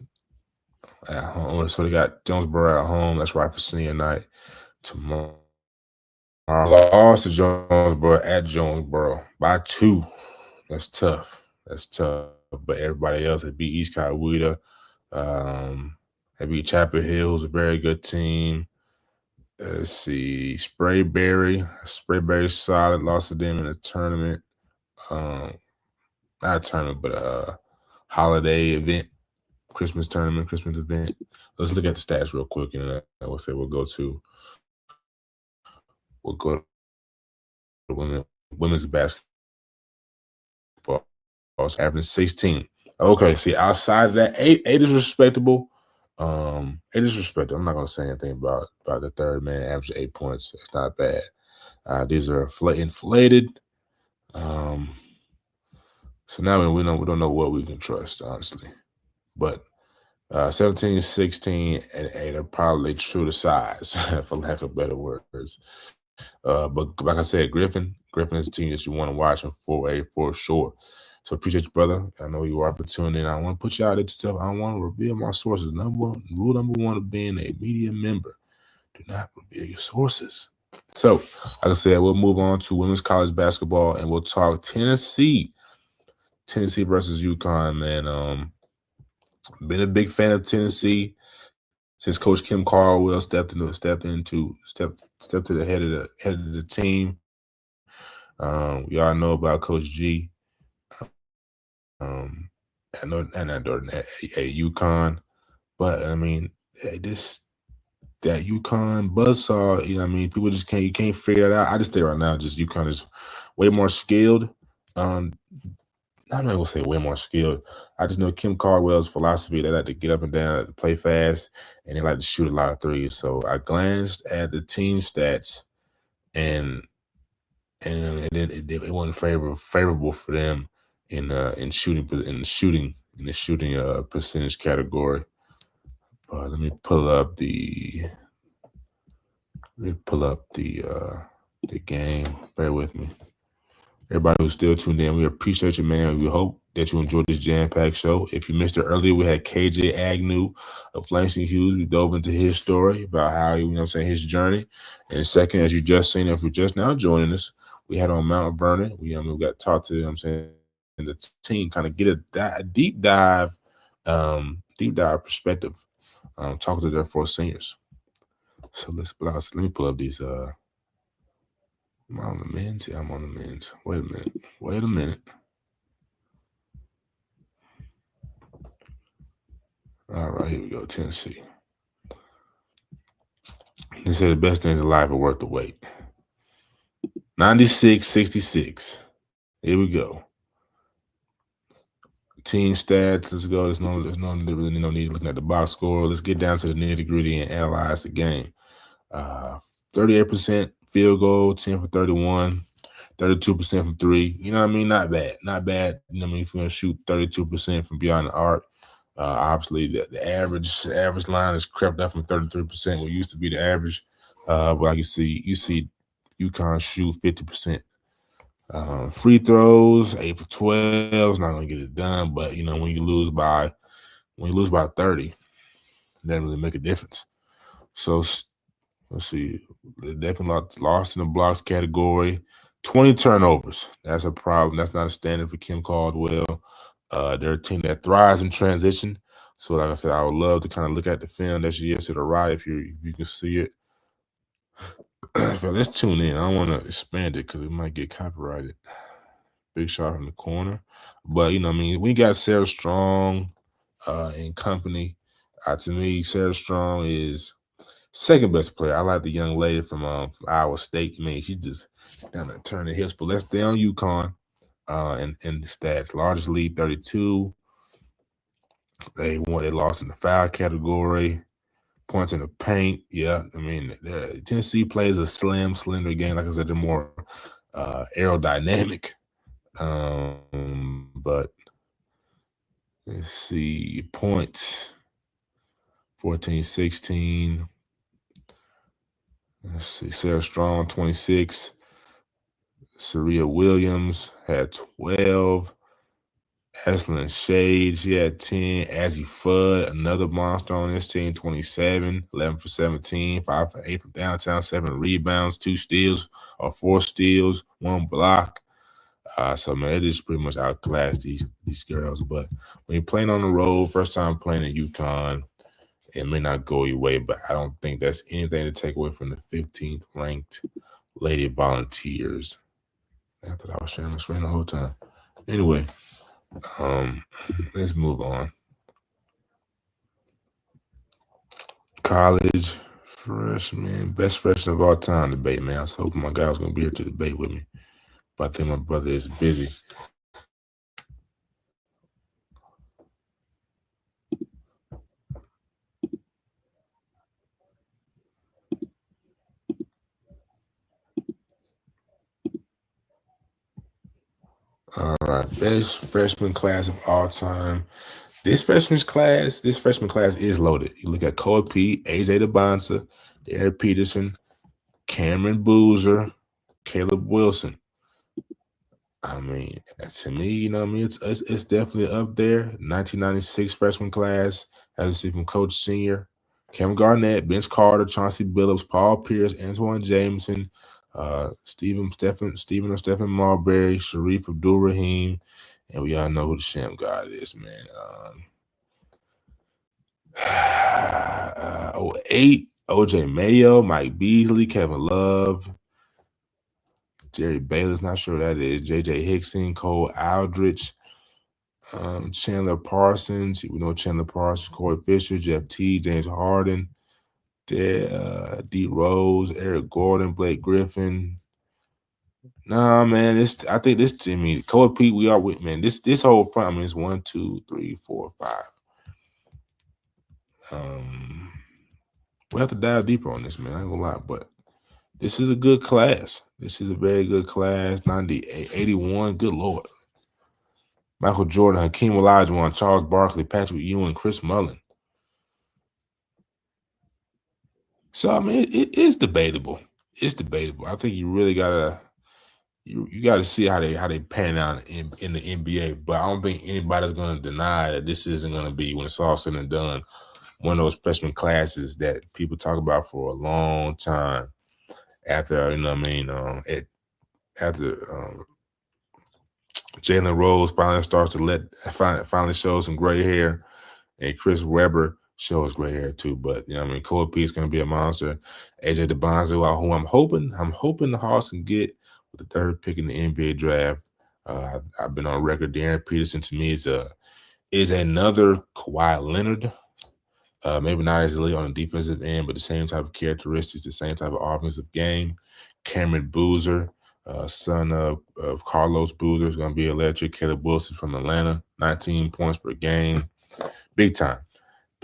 at home. So they got Jonesboro at home. That's right for senior night tomorrow. Lost to Jonesboro at Jonesboro by 2. That's tough. But everybody else, they beat East Coweta. They beat Chapel Hill, who's a very good team. Let's see, Sprayberry solid. Lost to them in a tournament. Not a tournament, but a holiday event, Christmas event. Let's look at the stats real quick, and we'll go to women's basketball. Averaging 16. Okay, see, outside of that, eight is respectable. 8 is respectable. I'm not gonna say anything about the third man averaging 8 points. It's not bad. These are inflated. So now we don't know what we can trust, honestly. But 17, 16, and 8 are probably true to size, for lack of better words. But like I said, Griffin is a team that you want to watch in 4A for sure. So appreciate you, brother. I know you are for tuning in. I want to put you out there to tell. I want to reveal my sources. Rule number 1 of being a media member: do not reveal your sources. So, like I said, we'll move on to women's college basketball, and we'll talk Tennessee versus UConn. Man, been a big fan of Tennessee since Coach Kim Caldwell stepped to the head of the team. We all know about Coach G. At UConn, but I mean, that UConn buzzsaw, people just can't figure it out. I just think right now, just UConn is way more skilled. I'm not gonna say way more skilled. I just know Kim Caldwell's philosophy. They like to get up and down, to play fast, and they like to shoot a lot of threes. So I glanced at the team stats, and it wasn't favorable for them in the shooting percentage category. Let me pull up the game. Bear with me. Everybody who's still tuned in, we appreciate you, man. We hope that you enjoyed this jam-packed show. If you missed it earlier, we had KJ Agnew of Langston Hughes. We dove into his story about how, his journey. And second, as you just seen, if you're just now joining us, we had on Mount Vernon. We got to talk to, the team, kind of get a deep dive perspective, talking to their 4 seniors. So let me pull up these. I'm on the men's. Yeah, I'm on the men's. Wait a minute. All right, here we go. Tennessee. They say the best things in life are worth the wait. 96-66. Here we go. Team stats. Let's go. There's really no need looking at the box score. Let's get down to the nitty gritty and analyze the game. 38% field goal, 10 for 31, 32% from 3. Not bad. If you're gonna shoot 32% from beyond the arc, obviously the average line has crept up from 33%, what used to be the average. But like you see UConn shoot 50%. Free throws, 8 for 12 is not gonna get it done. But when you lose by 30, it doesn't really make a difference. So let's see. They definitely lost in the blocks category. 20 turnovers. That's a problem. That's not a standard for Kim Caldwell. They're a team that thrives in transition. So, like I said, I would love to kind of look at the film that she has to the right if you can see it. So let's tune in. I don't want to expand it because it might get copyrighted. Big shot from the corner. But, we got Sarah Strong in company. To me, Sarah Strong is second best player. I like the young lady from Iowa State. She just down there turning hips. But let's stay on UConn and the stats. Largest lead, 32. They lost in the foul category. Points in the paint. Yeah, Tennessee plays a slender game. Like I said, they're more aerodynamic. But let's see, points 14-16. Let's see, Sarah Strong 26. Saria Williams had 12. Eslin Shade, she had 10. Azzy Fudd, another monster on this team, 27, 11 for 17, 5 for 8 from downtown, 7 rebounds, 2 steals or 4 steals, 1 block. So man, it is pretty much outclassed these girls. But when you're playing on the road, first time playing in UConn, it may not go your way, but I don't think that's anything to take away from the 15th ranked Lady Volunteers. I thought I was sharing the screen the whole time. Anyway, let's move on. College freshman, best freshman of all time debate, man. I was hoping my guy was gonna be here to debate with me, but I think my brother is busy. All right, best freshman class of all time. This freshman class is loaded. You look at Cole P, AJ Davonte, Derek Peterson, Cameron Boozer, Caleb Wilson. I mean, to me, you know what I mean? It's definitely up there. 1996 freshman class, as you see from Coach Senior. Kevin Garnett, Vince Carter, Chauncey Billups, Paul Pierce, Antoine Jameson, Stephen Marbury, Sharif Abdul-Rahim, and we all know who the Sham God is, man. 08, OJ Mayo, Mike Beasley, Kevin Love, Jerry Bayless, not sure who that is, JJ Hickson, Cole Aldrich, Chandler Parsons, we know Chandler Parsons, Corey Fisher, Jeff T, James Harden, D Rose, Eric Gordon, Blake Griffin. Nah, man, I think this team, I mean, Cole Pete, we are with, man. This whole front, I mean, it's 1, 2, 3, 4, 5. We'll have to dive deeper on this, man. I ain't gonna lie, but this is a good class. This is a very good class. 98, 81, good Lord. Michael Jordan, Hakeem Olajuwon, Charles Barkley, Patrick Ewing, Chris Mullin. So I mean, it is debatable. It's debatable. I think you really gotta see how they pan out in the NBA. But I don't think anybody's gonna deny that this isn't gonna be, when it's all said and done, one of those freshman classes that people talk about for a long time. After, you know what I mean, after Jalen Rose finally shows some gray hair, and Chris Webber shows gray hair too. But you know what I mean, Cole P is going to be a monster. AJ Davonte, who I'm hoping the Hawks can get with the 3rd pick in the NBA draft. I've been on record. Darren Peterson to me is another Kawhi Leonard. Maybe not as elite on the defensive end, but the same type of characteristics, the same type of offensive game. Cameron Boozer, son of Carlos Boozer, is going to be electric. Caleb Wilson from Atlanta, 19 points per game. Big time.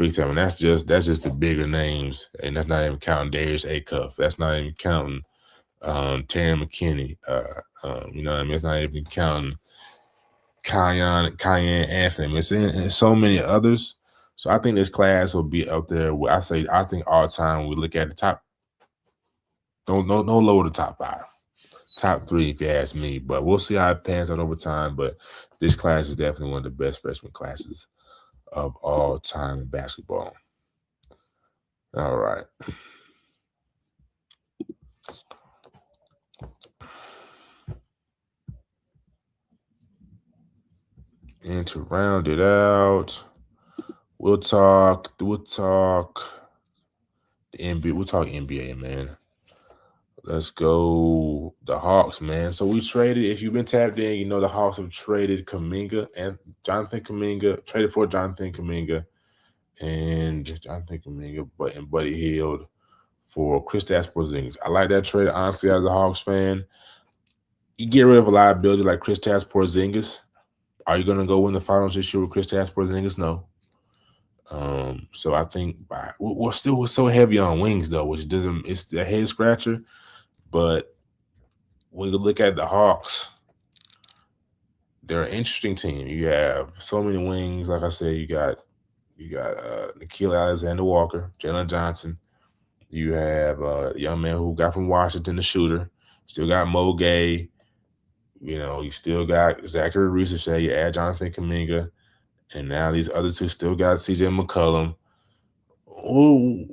And that's just the bigger names, and that's not even counting Darius Acuff. That's not even counting Terry McKinney. You know what I mean? It's not even counting Cayenne Anthony. It's in so many others. So I think this class will be up there. I think all time we look at the top. Don't lower the top 5. Top 3 if you ask me. But we'll see how it pans out over time. But this class is definitely one of the best freshman classes of all time in basketball. All right. And to round it out, we'll talk the NBA. We'll talk NBA, man. Let's go the Hawks, man. So we traded. If you've been tapped in, you know the Hawks have traded Kuminga and Jonathan Kuminga. Traded for Jonathan Kuminga and Buddy Hield for Kristaps Porzingis. I like that trade, honestly, as a Hawks fan. You get rid of a liability like Kristaps Porzingis. Are you going to go win the finals this year with Kristaps Porzingis? No. So I think we're so heavy on wings, though, which it's a head scratcher. But when you look at the Hawks, they're an interesting team. You have so many wings. Like I said, you got Nickeil Alexander-Walker, Jalen Johnson. You have a young man who got from Washington, the shooter. Still got Mo Gay. You know, you still got Zachary Ricochet, you add Jonathan Kuminga, and now these other two still got CJ McCollum. Oh,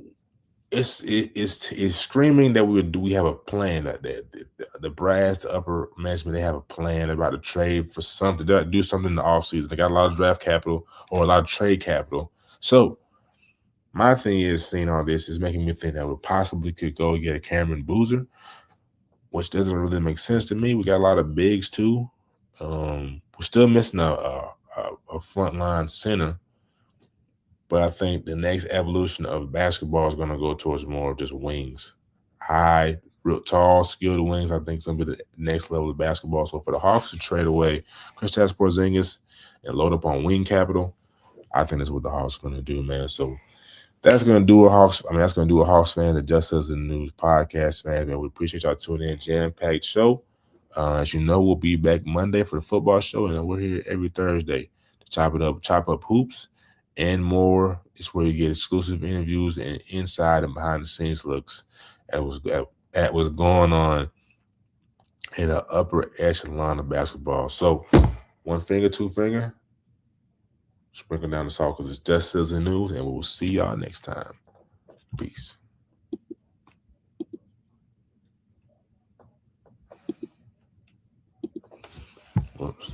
it's screaming that we have a plan. That the brass, the upper management, they have a plan about to trade for something, do something in the offseason. They got a lot of draft capital or a lot of trade capital. So my thing is, seeing all this is making me think that we possibly could go get a Cameron Boozer, which doesn't really make sense to me. We got a lot of bigs too. We're still missing a frontline center, but I think the next evolution of basketball is going to go towards more of just wings, high, real tall, skilled wings. I think it's going to be the next level of basketball. So for the Hawks to trade away Kristaps Porzingis and load up on wing capital, I think that's what the Hawks are going to do, man. So that's going to do a Hawks. I mean, that's going to do a Hawks fan, the Just As the News podcast fan, man. We appreciate y'all tuning in. Jam-packed show. As you know, we'll be back Monday for the football show, and we're here every Thursday to chop up hoops and more. It's where you get exclusive interviews and inside and behind the scenes looks at what's going on in the upper echelon of basketball. So, one finger, two finger, sprinkle down the salt because it's Just Sizzling News, and we will see y'all next time. Peace. Whoops.